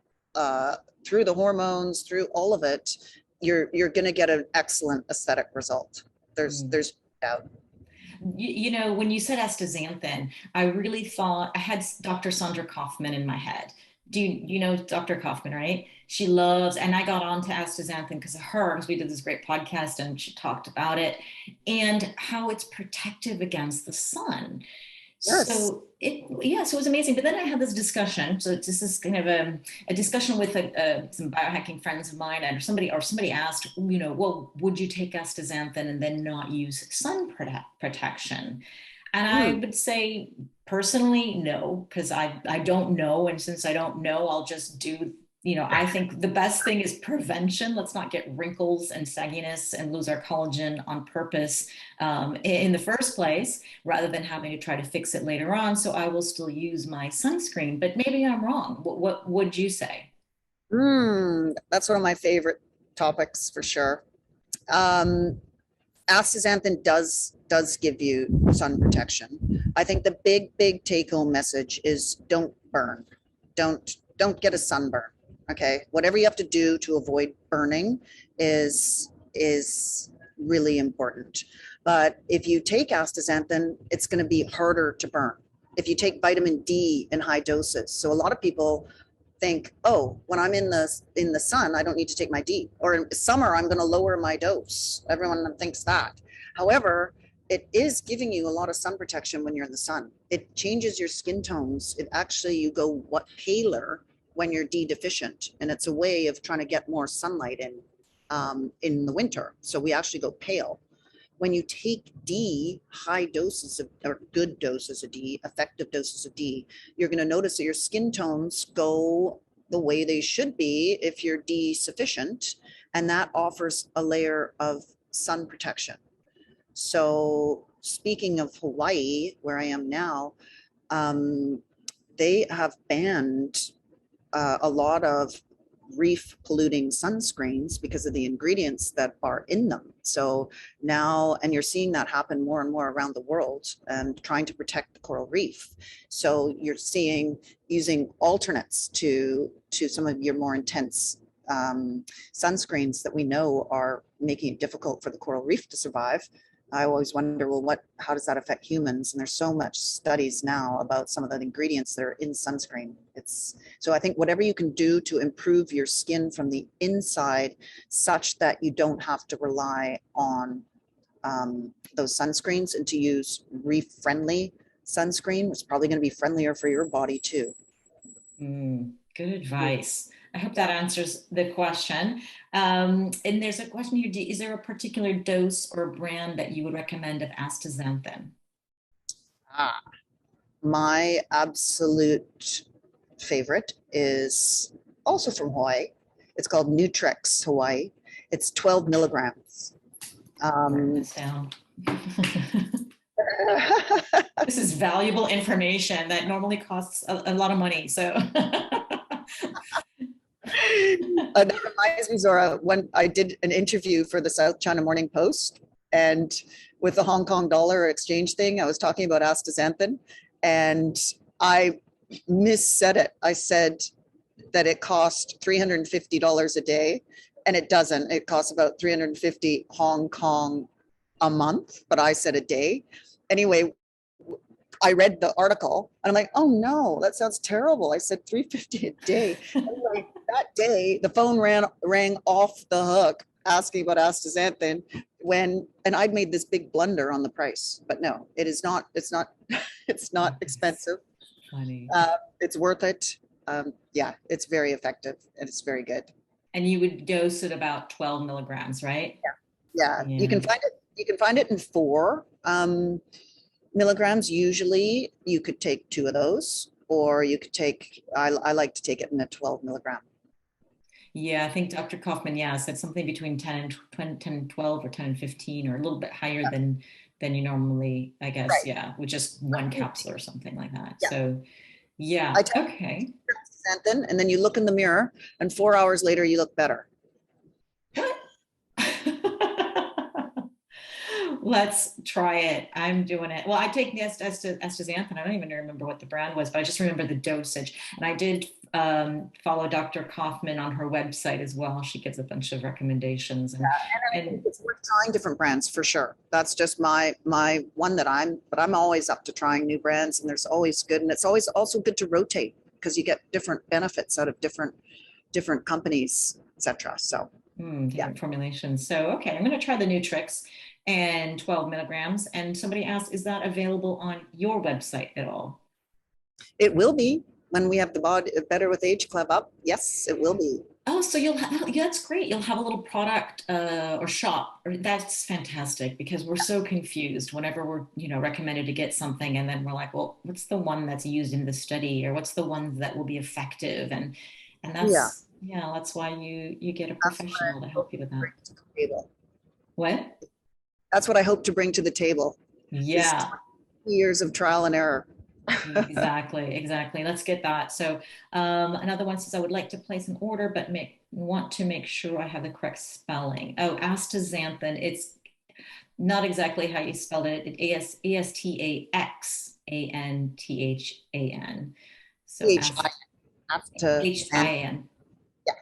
through the hormones, through all of it, you're going to get an excellent aesthetic result. There's doubt. You know, when you said astaxanthin, I really thought I had Dr. Sandra Kaufman in my head. You know Dr. Kaufman, right? She loves, and I got onto astaxanthin because of her, because we did this great podcast and she talked about it and how it's protective against the sun. Yes. So so it was amazing. But then I had this discussion. So this is kind of a discussion with some biohacking friends of mine, and somebody asked, you know, well, would you take astaxanthin and then not use sun protection? And I would say personally, no, because I don't know. And since I don't know, I'll just do, you know, I think the best thing is prevention. Let's not get wrinkles and sagginess and lose our collagen on purpose in the first place, rather than having to try to fix it later on. So I will still use my sunscreen, but maybe I'm wrong. What would you say? That's one of my favorite topics for sure. Astaxanthin does give you sun protection. I think the big take home message is don't burn. Don't get a sunburn. Okay, whatever you have to do to avoid burning is really important. But if you take astaxanthin, it's going to be harder to burn. If you take vitamin D in high doses, so a lot of people think, oh, when I'm in the sun, I don't need to take my D. Or in summer, I'm going to lower my dose. Everyone thinks that. However, it is giving you a lot of sun protection when you're in the sun. It changes your skin tones. It actually, you go paler when you're D deficient, and it's a way of trying to get more sunlight in the winter. So we actually go pale. When you take D, high doses or good doses of D, effective doses of D, you're going to notice that your skin tones go the way they should be if you're D sufficient, and that offers a layer of sun protection. So speaking of Hawaii, where I am now, they have banned a lot of reef polluting sunscreens because of the ingredients that are in them. So now, and you're seeing that happen more and more around the world, and trying to protect the coral reef. So you're seeing using alternates to some of your more intense sunscreens that we know are making it difficult for the coral reef to survive. I always wonder, well, how does that affect humans? And there's so much studies now about some of the ingredients that are in sunscreen. So I think whatever you can do to improve your skin from the inside, such that you don't have to rely on those sunscreens, and to use reef-friendly sunscreen, it's probably going to be friendlier for your body too. Good advice. I hope that answers the question. And there's a question here. Is there a particular dose or brand that you would recommend of astaxanthin? My absolute favorite is also from Hawaii. It's called Nutrex Hawaii. It's 12 milligrams. Write this down. This is valuable information that normally costs a lot of money. So That reminds me, Zora, when I did an interview for the South China Morning Post, and with the Hong Kong dollar exchange thing, I was talking about astaxanthin, and I missaid it. I said that it cost $350 a day, and it doesn't. It costs about 350 Hong Kong a month, but I said a day. Anyway, I read the article and I'm like, oh no, that sounds terrible. I said 350 a day. Anyway, that day, the phone rang off the hook asking about astaxanthin and I'd made this big blunder on the price, but no, it is not, it's not expensive. Funny. It's worth it. Yeah, it's very effective and it's very good. And you would dose at about 12 milligrams, right? Yeah. You can find it in 4 milligrams. Usually you could take 2 of those, or you could take, I like to take it in a 12 milligram. Yeah, I think Dr. Kaufman, said something between 10 and 20, 10 and 12 or 10 and 15, or a little bit higher than you normally, I guess. Right. Yeah, with just one capsule or something like that. Yeah. So yeah, I take okay. astaxanthin, and then you look in the mirror and 4 hours later you look better. What? Let's try it. I'm doing it. Well, I take the astaxanthin. I don't even remember what the brand was, but I just remember the dosage. And I did follow Dr. Kaufman on her website as well. She gives a bunch of recommendations. And I think it's worth trying different brands for sure. That's just my one that but I'm always up to trying new brands, and there's always good. And it's always also good to rotate because you get different benefits out of different companies, etc. So different formulations. So, okay, I'm going to try the new tricks and 12 milligrams. And somebody asked, is that available on your website at all? It will be when we have the Body Better with Age Club up. Yes, it will be. Oh, so you'll have, yeah, that's great. You'll have a little product or shop. That's fantastic, because we're so confused whenever we're, recommended to get something. And then we're like, well, what's the one that's used in the study, or what's the one that will be effective? And that's, that's why you get a professional to help you with that. What? That's what I hope to bring to the table. Yeah. Years of trial and error. Exactly. Let's get that. So another one says, I would like to place an order, but want to make sure I have the correct spelling. Oh, astaxanthin. It's not exactly how you spelled it. Astaxanthan. So H-I-N. Yeah.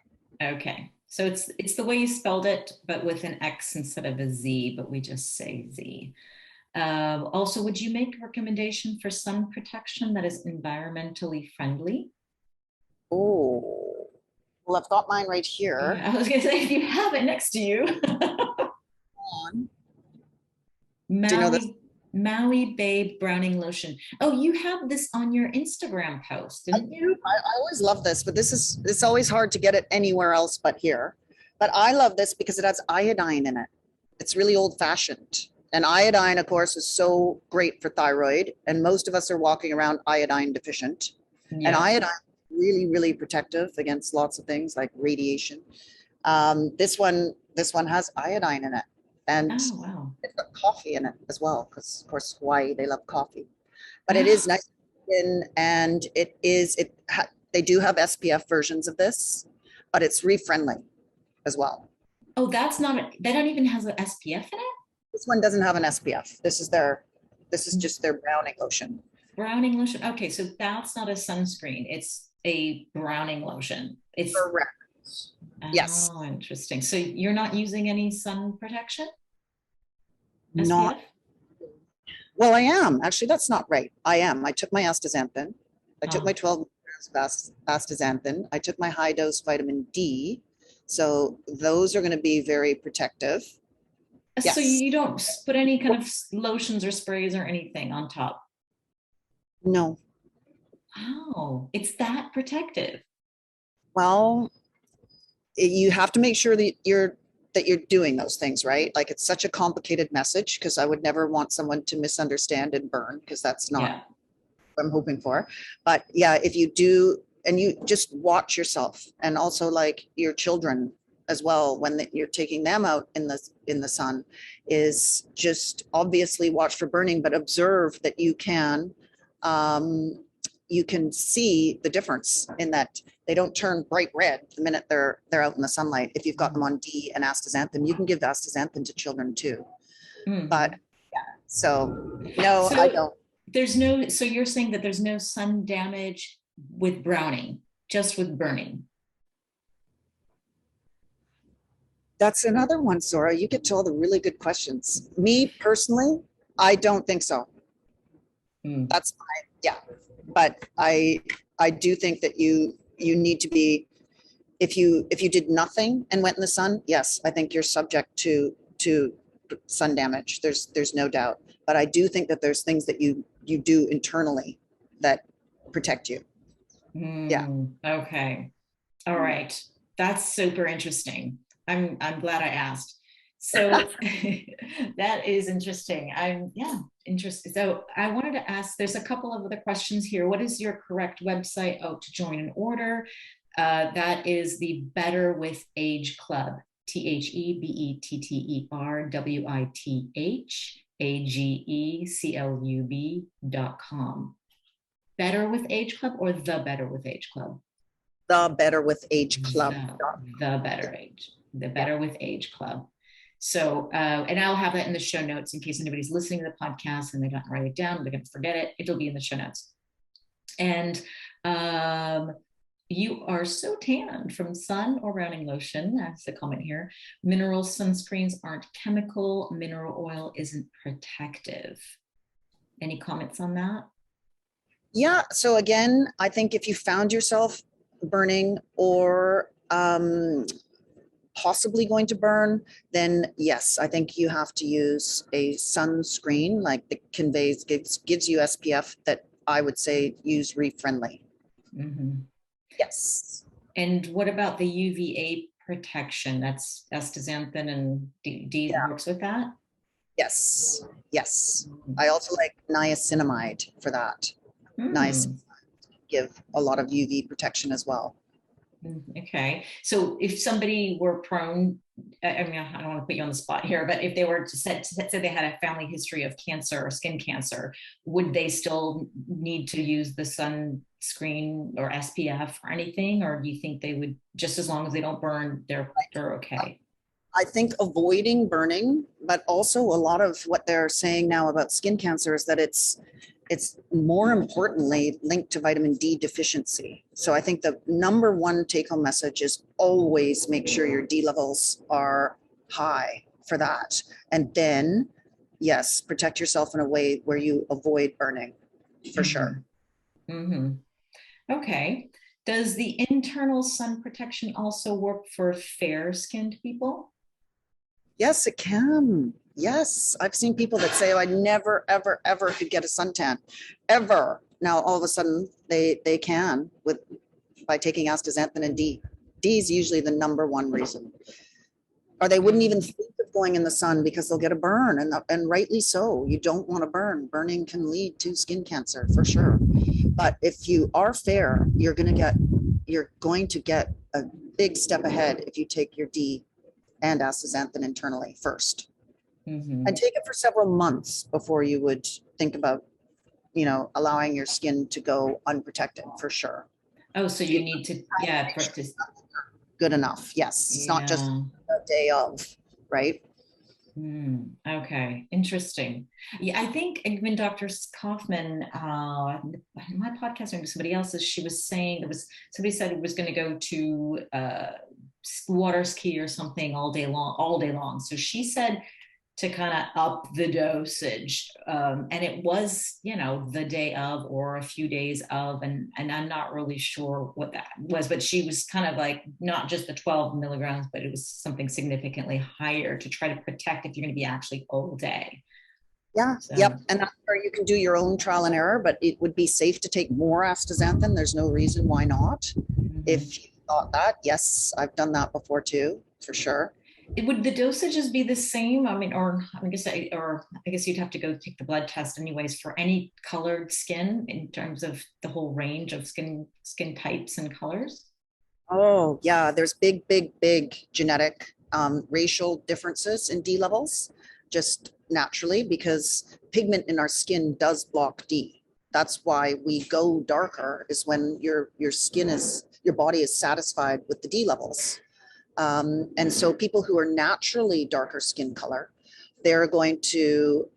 Okay. So it's the way you spelled it, but with an X instead of a Z, but we just say Z. Also, would you make a recommendation for sun protection that is environmentally friendly? Oh, well, I've got mine right here. Yeah, I was going to say, if you have it next to you. Maui, do you know this? Maui Babe Browning Lotion. Oh, you have this on your Instagram post, didn't you? I always love this, but it's always hard to get it anywhere else but here. But I love this because it has iodine in it. It's really old fashioned. And iodine, of course, is so great for thyroid. And most of us are walking around iodine deficient. Yeah. And iodine is really, really protective against lots of things like radiation. This one has iodine in it. And it's got coffee in it as well, because, of course, Hawaii, they love coffee. But it is nice. And they do have SPF versions of this, but it's reef-friendly as well. Oh, they don't even have an SPF in it? This one doesn't have an SPF. This is just their browning lotion. Browning lotion. Okay, so that's not a sunscreen. It's a browning lotion. It's correct. Yes. Oh, interesting. So you're not using any sun protection? SPF? Not. Well, I am. Actually, that's not right. I am. I took my astaxanthin. I took my 12 milligrams of astaxanthin. I took my high dose vitamin D. So those are going to be very protective. Yes. So you don't put any kind of lotions or sprays or anything on top? No. Oh, it's that protective. Well, you have to make sure that you're doing those things, right? Like, it's such a complicated message, because I would never want someone to misunderstand and burn, because that's not what I'm hoping for. But yeah, if you do, and you just watch yourself, and also like your children as well, when you're taking them out in the sun, is just obviously watch for burning, but observe that you can you can see the difference in that they don't turn bright red the minute they're out in the sunlight. If you've got them on D and astaxanthin, you can give astaxanthin to children too. Mhm. But yeah, so no, I So don't. so you're saying that there's no sun damage with browning, just with burning. That's another one, Sora. You get to all the really good questions. Me personally, I don't think so. Mm. That's my, yeah. But I do think that you need to be, if you did nothing and went in the sun, yes, I think you're subject to sun damage. There's no doubt. But I do think that there's things that you do internally that protect you. Yeah. Okay. All right. That's super interesting. I'm glad I asked. So that is interesting. I'm yeah, interested. So I wanted to ask, there's a couple of other questions here. What is your correct website? Oh, to join an order. That is the Better with Age Club. TheBetterWithAgeClub.com. Better with Age Club or the Better with Age Club? The Better with Age Club. The Better Age, the Better Yeah. with Age Club. So, and I'll have that in the show notes in case anybody's listening to the podcast and they don't write it down, they're going to forget it. It'll be in the show notes. And you are so tanned from sun or browning lotion. That's the comment here. Mineral sunscreens aren't chemical. Mineral oil isn't protective. Any comments on that? Yeah. So again, I think if you found yourself burning or possibly going to burn, then yes, I think you have to use a sunscreen like that gives you SPF that I would say use friendly. Mm-hmm. Yes. And what about the UVA protection? That's astaxanthin and D Yeah. works with that? Yes. Yes. I also like niacinamide for that. Niacinamide give a lot of UV protection as well. Okay. So if somebody were prone, I mean, I don't want to put you on the spot here, but if they were to say they had a family history of cancer or skin cancer, would they still need to use the sunscreen or SPF or anything? Or do you think they would, just as long as they don't burn, they're okay? I think avoiding burning, but also a lot of what they're saying now about skin cancer is that it's more importantly linked to vitamin D deficiency. So I think the number one take home message is always make sure your D levels are high for that. And then, yes, protect yourself in a way where you avoid burning for sure. Mm-hmm. Okay. Does the internal sun protection also work for fair skinned people? Yes, it can. Yes, I've seen people that say, "Oh, I never, ever, ever could get a suntan, ever." Now all of a sudden they can by taking astaxanthin and D. D is usually the number one reason, or they wouldn't even think of going in the sun because they'll get a burn, and rightly so. You don't want to burn. Burning can lead to skin cancer for sure. But if you are fair, you're going to get a big step ahead if you take your D and astaxanthin internally first. And take it for several months before you would think about, allowing your skin to go unprotected for sure. Oh, so you need to, yeah, practice. Good enough. Yes. It's not just a day of, right? Okay, interesting. Yeah, I think even Dr. Kaufman, my podcast, maybe somebody else's, she was saying somebody said it was going to go to water ski or something all day long. So she said to kind of up the dosage. And it was, the day of or a few days of, and I'm not really sure what that was, but she was kind of like, not just the 12 milligrams, but it was something significantly higher to try to protect if you're going to be actually all day. Yeah. So. Yep. And that's where you can do your own trial and error, but it would be safe to take more astaxanthin. There's no reason why not. Mm-hmm. If you thought that, yes, I've done that before too, for sure. Would the dosages be the same? I mean, I guess you'd have to go take the blood test anyways for any colored skin in terms of the whole range of skin types and colors. Oh yeah, there's big genetic, racial differences in D levels, just naturally because pigment in our skin does block D. That's why we go darker, is when your body is satisfied with the D levels. And so people who are naturally darker skin color, they're going to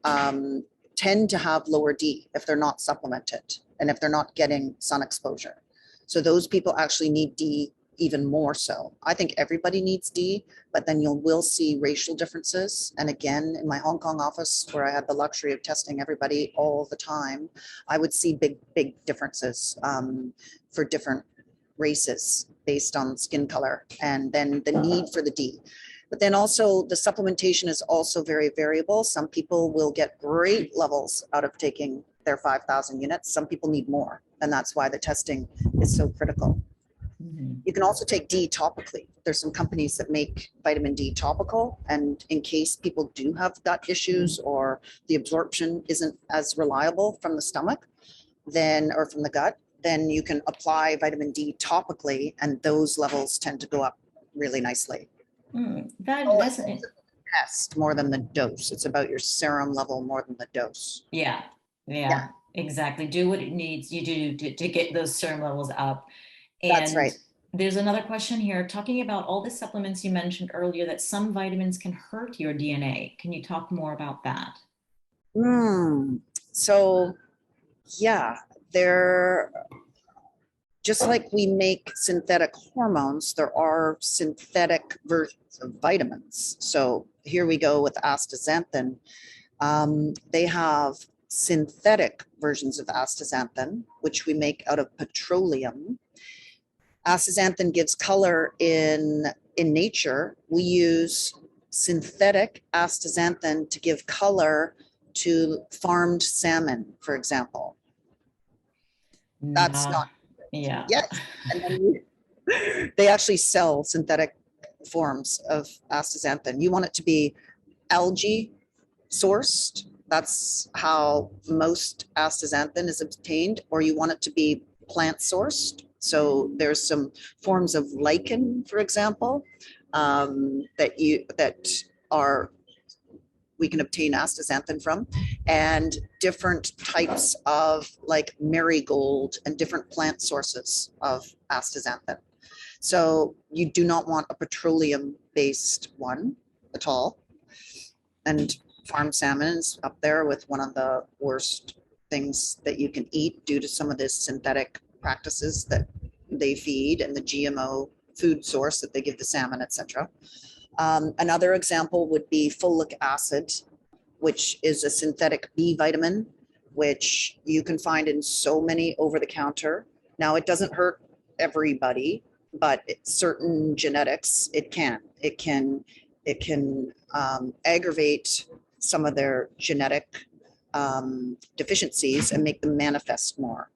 tend to have lower D if they're not supplemented and if they're not getting sun exposure. So those people actually need D even more so. I think everybody needs D, but then you will see racial differences. And again, in my Hong Kong office, where I had the luxury of testing everybody all the time, I would see big differences for different races based on skin color, and then the need for the D. But then also the supplementation is also very variable. Some people will get great levels out of taking their 5,000 units. Some people need more, and that's why the testing is so critical. You can also take D topically. There's some companies that make vitamin D topical, and in case people do have gut issues or the absorption isn't as reliable from the stomach, then, or from the gut, then you can apply vitamin D topically, and those levels tend to go up really nicely. That's an Test more than the dose. It's about your serum level more than the dose. yeah, exactly. Do what it needs you do to get those serum levels up. That's And right. there's another question here talking about all the supplements you mentioned earlier that some vitamins can hurt your DNA. Can you talk more about that? So yeah, they're just like we make synthetic hormones, there are synthetic versions of vitamins. So here we go with astaxanthin. They have synthetic versions of astaxanthin, which we make out of petroleum. Astaxanthin gives color in nature. We use synthetic astaxanthin to give color to farmed salmon, for example. That's not, Yeah. yes. And then they actually sell synthetic forms of astaxanthin. You want it to be algae sourced. That's how most astaxanthin is obtained, or you want it to be plant sourced. So there's some forms of lichen, for example, that are we can obtain astaxanthin from, and different types of like marigold and different plant sources of astaxanthin. So you do not want a petroleum-based one at all. And farm salmon is up there with one of the worst things that you can eat due to some of this synthetic practices that they feed and the GMO food source that they give the salmon, etc. Another example would be folic acid, which is a synthetic B vitamin, which you can find in so many over the counter. Now, it doesn't hurt everybody, but certain genetics, it can aggravate some of their genetic deficiencies and make them manifest more.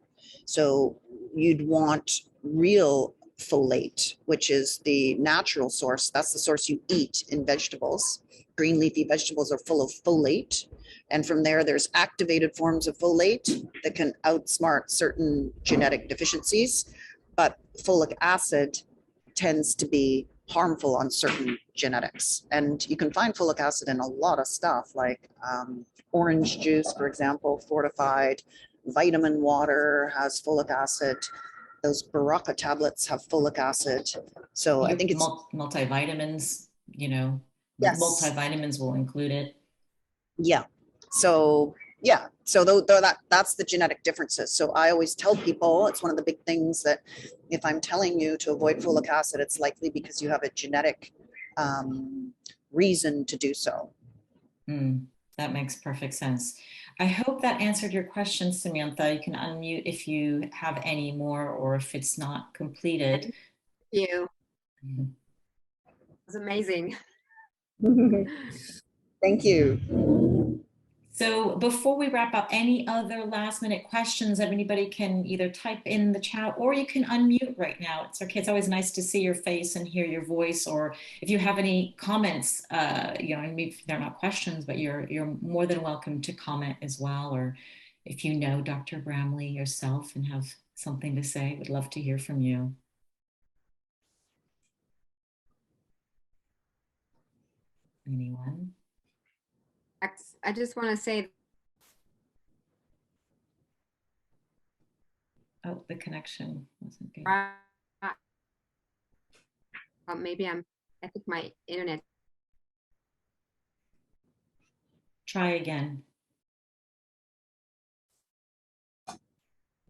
So you'd want real folate, which is the natural source. That's the source you eat in vegetables. Green leafy vegetables are full of folate. And from there, there's activated forms of folate that can outsmart certain genetic deficiencies. But folic acid tends to be harmful on certain genetics. And you can find folic acid in a lot of stuff, like orange juice, for example, fortified. Vitamin water has folic acid. Those Baraka tablets have folic acid. So I think it's multivitamins, yes, multivitamins will include it. Yeah. So yeah. So that's the genetic differences. So I always tell people, it's one of the big things that if I'm telling you to avoid folic acid, it's likely because you have a genetic reason to do so. That makes perfect sense. I hope that answered your question, Samantha. You can unmute if you have any more or if it's not completed. Thank you. It was amazing. Thank you. So before we wrap up, any other last minute questions that anybody can either type in the chat or you can unmute right now. It's okay. It's always nice to see your face and hear your voice, or if you have any comments, maybe they're not questions, but you're more than welcome to comment as well. Or if you know Dr. Bramley yourself and have something to say, would love to hear from you. Anyone? I just want to say Oh, the connection wasn't good. Maybe I think my internet. Try again.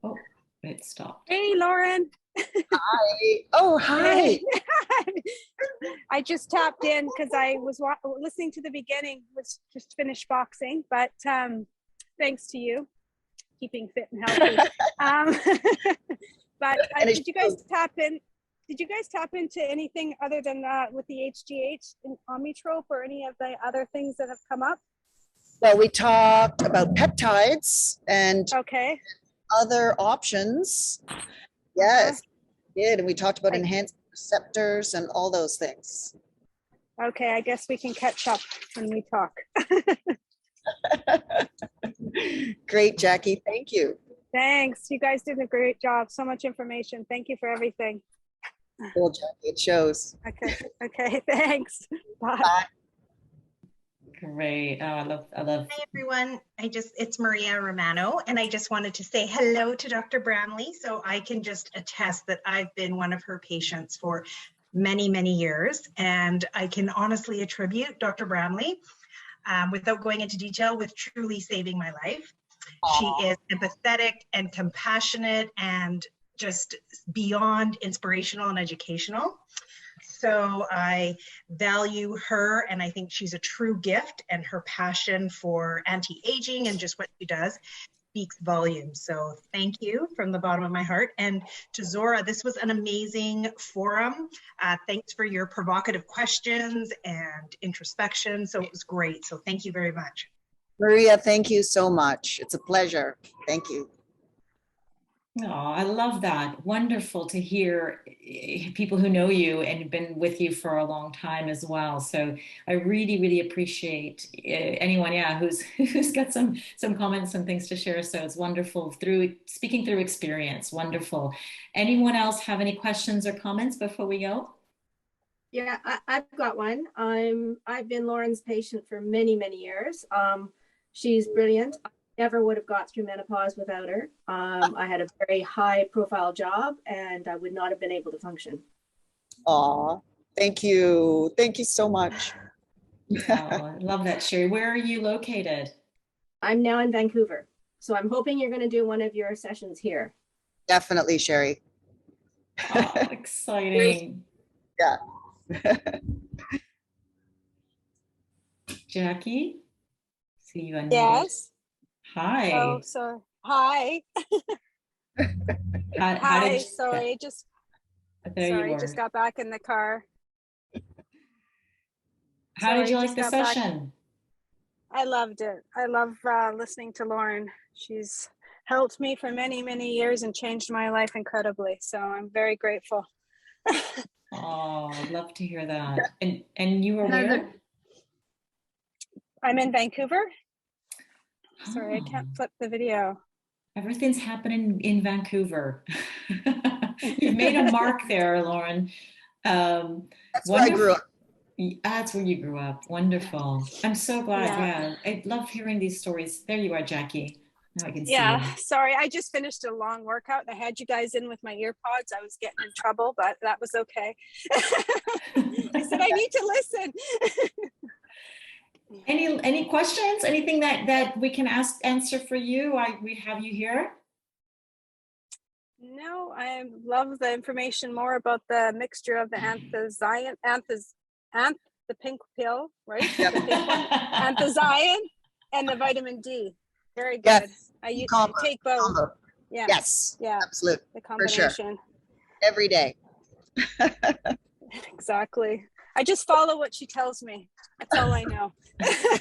Oh, it stopped. Hey, Lauren. Hi. Oh, hi. I just tapped in because I was listening to the beginning, was just finished boxing, but thanks to you, keeping fit and healthy. But did you guys tap in? Did you guys tap into anything other than with the HGH and Omnitrope or any of the other things that have come up? Well, we talked about peptides and Okay. other options. Yes, we did. And we talked about enhanced receptors and all those things. Okay, I guess we can catch up when we talk. Great, Jackie. Thank you. Thanks. You guys did a great job. So much information. Thank you for everything. Cool, Jackie. It shows. Okay. Okay. Thanks. Bye. Bye. Great. Oh, I love. Hi, everyone. It's Maria Romano, and I just wanted to say hello to Dr. Bramley. So I can just attest that I've been one of her patients for many, many years. And I can honestly attribute Dr. Bramley, without going into detail, with truly saving my life. She is empathetic and compassionate and just beyond inspirational and educational. So I value her, and I think she's a true gift, and her passion for anti-aging and just what she does speaks volumes. So thank you from the bottom of my heart. And to Zora, this was an amazing forum. Thanks for your provocative questions and introspection. So it was great. So thank you very much. Maria, thank you so much. It's a pleasure. Thank you. Oh, I love that. Wonderful to hear people who know you and have been with you for a long time as well. So I really, really appreciate anyone, who's got some comments and things to share. So it's wonderful speaking through experience. Wonderful. Anyone else have any questions or comments before we go? Yeah, I've got one. I've been Lauren's patient for many, many years. She's brilliant. Never would have got through menopause without her. I had a very high profile job and I would not have been able to function. Aw, thank you. Thank you so much. Oh, I love that, Sherry. Where are you located? I'm now in Vancouver. So I'm hoping you're going to do one of your sessions here. Definitely, Sherry. Oh, exciting. Yeah. Jackie? See you on Yes. Hi. Oh, sorry. Hi. How Sorry, just got back in the car. How did you like the session? I loved it. I love listening to Lauren. She's helped me for many, many years and changed my life incredibly. So I'm very grateful. Oh, I'd love to hear that. And you were where? I'm in Vancouver. Sorry, I can't flip the video. Everything's happening in Vancouver. You've made a mark there, Lauren. That's where I grew up. That's where you grew up. Wonderful. I'm so glad. Yeah. I love hearing these stories. There you are, Jackie. Now I can see you. Sorry, I just finished a long workout and I had you guys in with my ear pods. I was getting in trouble, but that was okay. I said I need to listen. Any questions? Anything that we can answer for you? We have you here. No, I love the information more about the mixture of the the pink pill, right? The pink one, anthoxanthine, and the vitamin D. Very good. Yes. I used to take both. Combo. Yeah. Yes. Yeah. Absolutely. The combination. For sure. Every day. Exactly. I just follow what she tells me. That's all I know.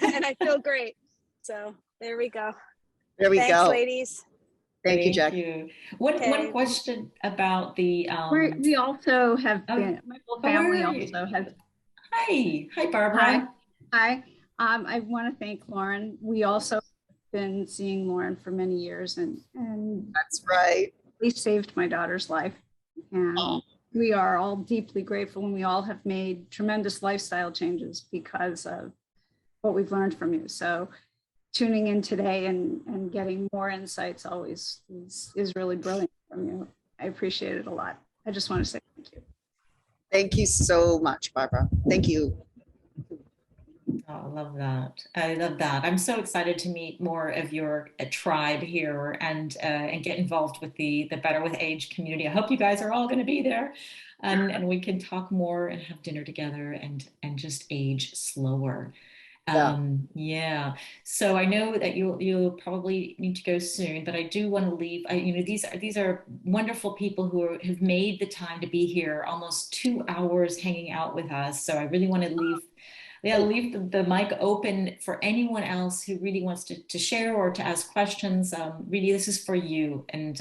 And I feel great. So there we go. There we go. Thanks, ladies. Thank you, Jackie. One question about the we also have been, my whole family also has. Hi Barbara. Hi. I want to thank Lauren. We also have been seeing Lauren for many years, and that's right. We saved my daughter's life, and we are all deeply grateful, and we all have made tremendous lifestyle changes because of what we've learned from you. So tuning in today and getting more insights always is really brilliant from you. I appreciate it a lot. I just want to say thank you. Thank you so much, Barbara. Thank you. Oh, I love that. I love that. I'm so excited to meet more of your tribe here and get involved with the Better with Age community. I hope you guys are all going to be there, and we can talk more and have dinner together and just age slower. Yeah. So I know that you'll probably need to go soon, but I do want to leave. These are wonderful people have made the time to be here, almost 2 hours hanging out with us. So I really want to leave the mic open for anyone else who really wants to share or to ask questions. Really, this is for you. And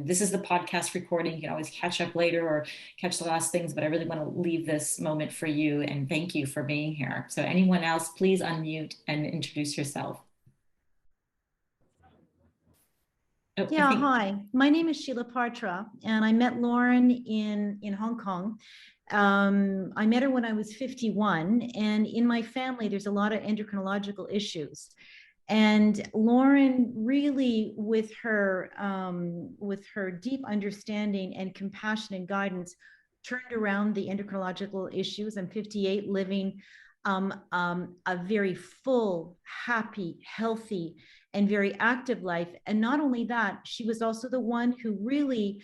this is the podcast recording. You can always catch up later or catch the last things, but I really want to leave this moment for you. And thank you for being here. So anyone else, please unmute and introduce yourself. Oh, yeah, hi. My name is Sheila Partra, and I met Lauren in Hong Kong. I met her when I was 51, and in my family, there's a lot of endocrinological issues. And Lauren really, with her deep understanding and compassion and guidance, turned around the endocrinological issues. I'm 58, living a very full, happy, healthy, and very active life. And not only that, she was also the one who really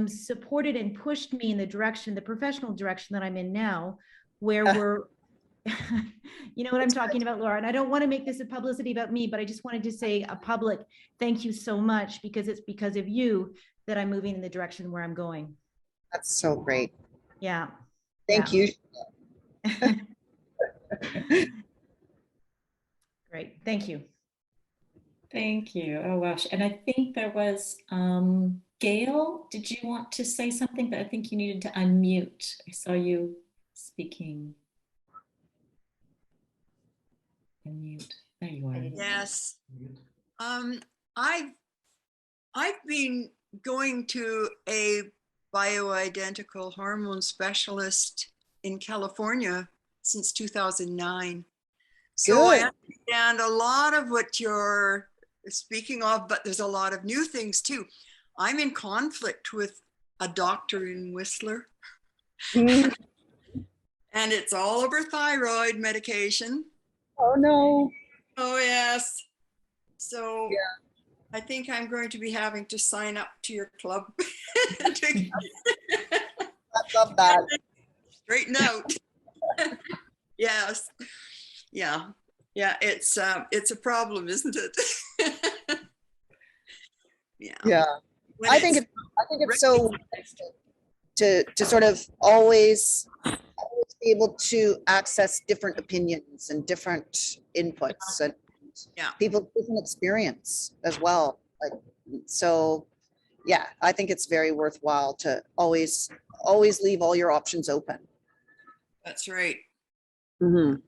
supported and pushed me in the professional direction that I'm in now, where we're, you know what I'm talking about, Laura. And I don't want to make this a publicity about me, but I just wanted to say a public thank you so much, because it's because of you that I'm moving in the direction where I'm going. That's so great. Yeah. Thank you. Great. Thank you. Thank you. Oh, gosh. And I think there was Gail. Did you want to say something? But I think you needed to unmute. I saw you speaking. Unmute. There you are. Yes. I've been going to a bioidentical hormone specialist in California since 2009. So Good. I understand a lot of what you're speaking of, but there's a lot of new things too. I'm in conflict with a doctor in Whistler. Mm. And it's all over thyroid medication. Oh no. Oh yes. So yeah. I think I'm going to be having to sign up to your club. I love that. Straighten out. Yes. Yeah. Yeah. It's a problem, isn't it? Yeah. Yeah. I think it's so to sort of always be able to access different opinions and different inputs and people's different experience as well. Like, so yeah, I think it's very worthwhile to always leave all your options open. That's right. Mm-hmm.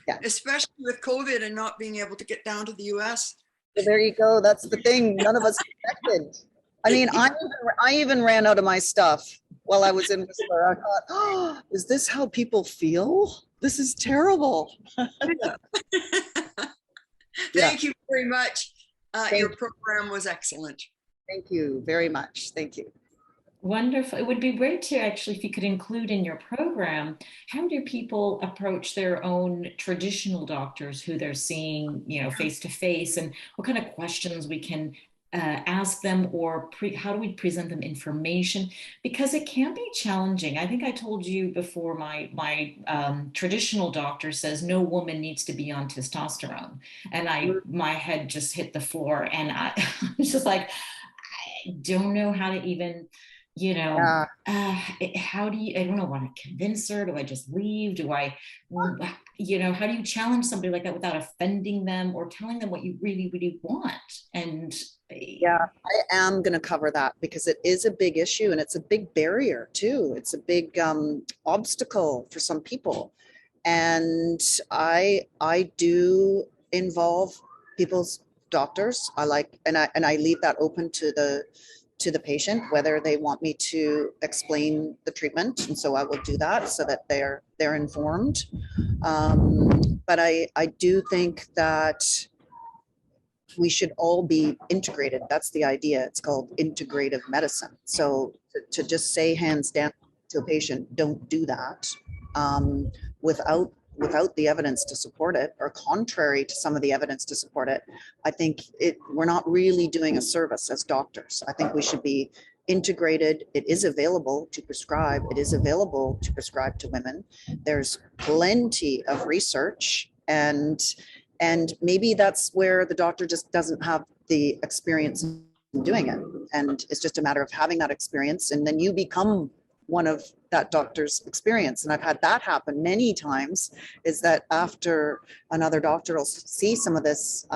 Yeah. Especially with COVID and not being able to get down to the US. So there you go. That's the thing. None of us expected. I mean, I even ran out of my stuff while I was in Whistler. I thought, oh, is this how people feel? This is terrible. Thank you very much. Your program was excellent. Thank you very much. Thank you. Wonderful. It would be great to actually, if you could include in your program, how do people approach their own traditional doctors who they're seeing, face to face, and what kind of questions we can ask them, or how do we present them information? Because it can be challenging. I think I told you before, my traditional doctor says no woman needs to be on testosterone, and my head just hit the floor, and I was just like, I don't know how to even, how do you, I don't know, want to convince her? Do I just leave? Do I, how do you challenge somebody like that without offending them or telling them what you really, really want? And yeah, I am going to cover that because it is a big issue and it's a big barrier too. It's a big obstacle for some people. And I do involve people's doctors. I leave that open to the patient, whether they want me to explain the treatment. And so I will do that so that they're informed. but I do think that we should all be integrated. That's the idea. It's called integrative medicine. So to just say hands down to a patient, don't do that, without the evidence to support it, or contrary to some of the evidence to support it, I think we're not really doing a service as doctors. I think we should be integrated. It is available to prescribe. It is available to prescribe to women. There's plenty of research, and maybe that's where the doctor just doesn't have the experience in doing it. And it's just a matter of having that experience, and then you become one of that doctor's experience. And I've had that happen many times, is that after another doctor will see some of this,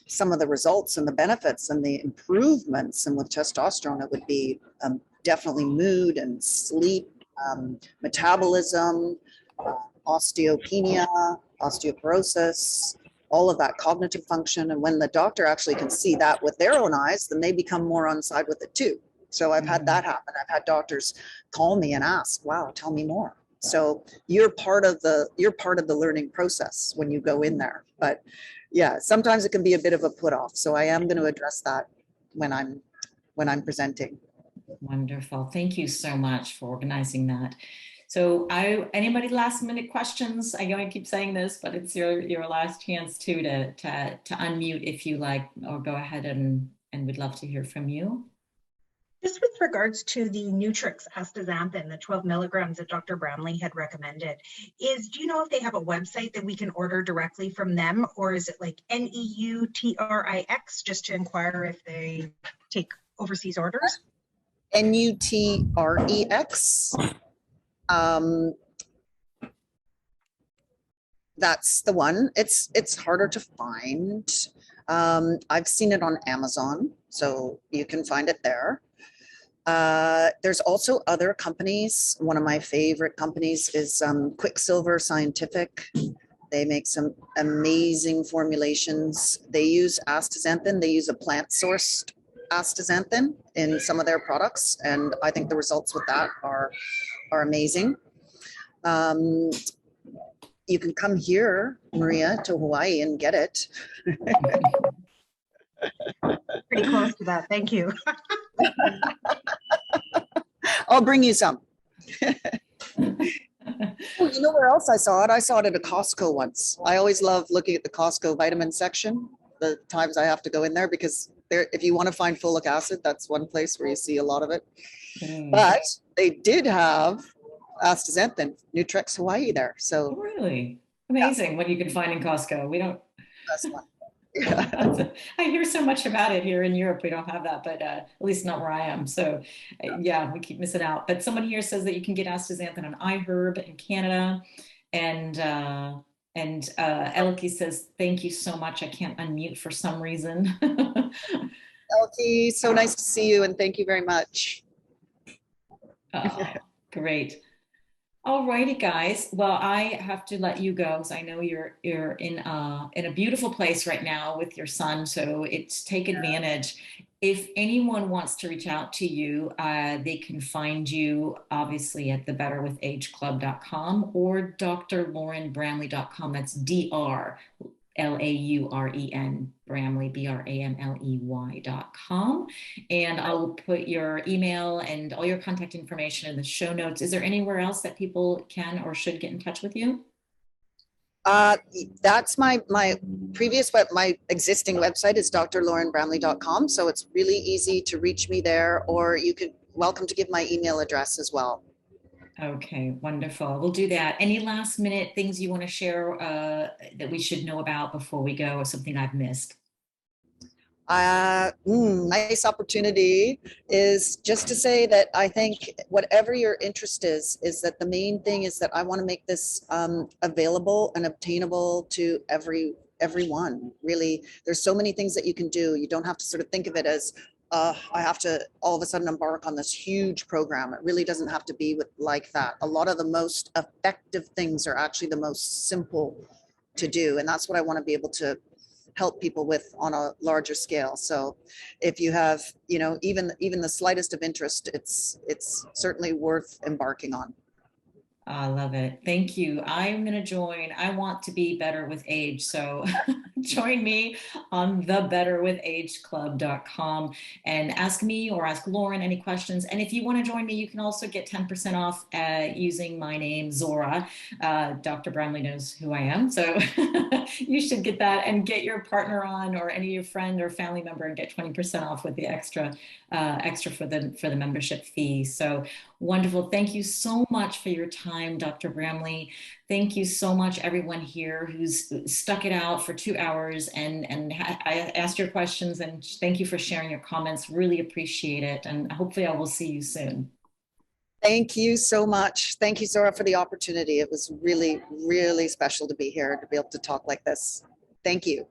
some of the results and the benefits and the improvements, and with testosterone, it would be definitely mood and sleep, metabolism, osteopenia, osteoporosis, all of that cognitive function. And when the doctor actually can see that with their own eyes, then they become more on side with it too. So I've had that happen. I've had doctors call me and ask, wow, tell me more. So you're part of the learning process when you go in there. But yeah, sometimes it can be a bit of a put off. So I am going to address that when I'm presenting. Wonderful. Thank you so much for organizing that. So anybody last minute questions? I know I keep saying this, but it's your last chance too to unmute if you like, or go ahead and we'd love to hear from you. Just with regards to the Nutrix astaxanthin, the 12 milligrams that Dr. Bramley had recommended, do you know if they have a website that we can order directly from them, or is it like NEUTRIX, just to inquire if they take overseas orders? NUTREX. That's the one. It's harder to find. I've seen it on Amazon, so you can find it there. There's also other companies. One of my favorite companies is Quicksilver Scientific. They make some amazing formulations. They use astaxanthin. They use a plant-sourced astaxanthin in some of their products, and I think the results with that are amazing. You can come here, Maria, to Hawaii and get it. Pretty close to that. Thank you. I'll bring you some. Oh, you know where else I saw it? I saw it at a Costco once. I always love looking at the Costco vitamin section, the times I have to go in there, because if you want to find folic acid, that's one place where you see a lot of it. But they did have astaxanthin, Nutrix Hawaii there. So really amazing, yeah. What you can find in Costco. We don't. That's one. I hear so much about it here in Europe. We don't have that, but at least not where I am. So yeah, we keep missing out. But someone here says that you can get astaxanthin on iHerb in Canada. And Elke says, thank you so much. I can't unmute for some reason. Elke, so nice to see you, and thank you very much. Oh, great. All righty, guys. Well, I have to let you go because I know you're in a beautiful place right now with your son. So take advantage. If anyone wants to reach out to you, they can find you obviously at thebetterwithageclub.com or drlaurenbramley.com. That's DRLAUREN Bramley, BRAMLEY.com. And I'll put your email and all your contact information in the show notes. Is there anywhere else that people can or should get in touch with you? That's my existing website is drlaurenbramley.com. So it's really easy to reach me there, or you could welcome to give my email address as well. Okay, wonderful. We'll do that. Any last minute things you want to share that we should know about before we go, or something I've missed? Nice opportunity is just to say that I think whatever your interest is that the main thing is that I want to make this available and obtainable to everyone. Really, there's so many things that you can do. You don't have to sort of think of it as I have to all of a sudden embark on this huge program. It really doesn't have to be like that. A lot of the most effective things are actually the most simple to do. And that's what I want to be able to help people with on a larger scale. So if you have, even the slightest of interest, it's certainly worth embarking on. I love it. Thank you. I'm going to join. I want to be better with age. So join me on thebetterwithageclub.com and ask me or ask Lauren any questions. And if you want to join me, you can also get 10% off using my name, Zora. Dr. Bramley knows who I am. So you should get that and get your partner on or any of your friend or family member and get 20% off with the extra for the membership fee. So wonderful. Thank you so much for your time, Dr. Bramley. Thank you so much, everyone here who's stuck it out for 2 hours and I asked your questions, and thank you for sharing your comments. Really appreciate it. And hopefully I will see you soon. Thank you so much. Thank you, Zora, for the opportunity. It was really, really special to be here, to be able to talk like this. Thank you.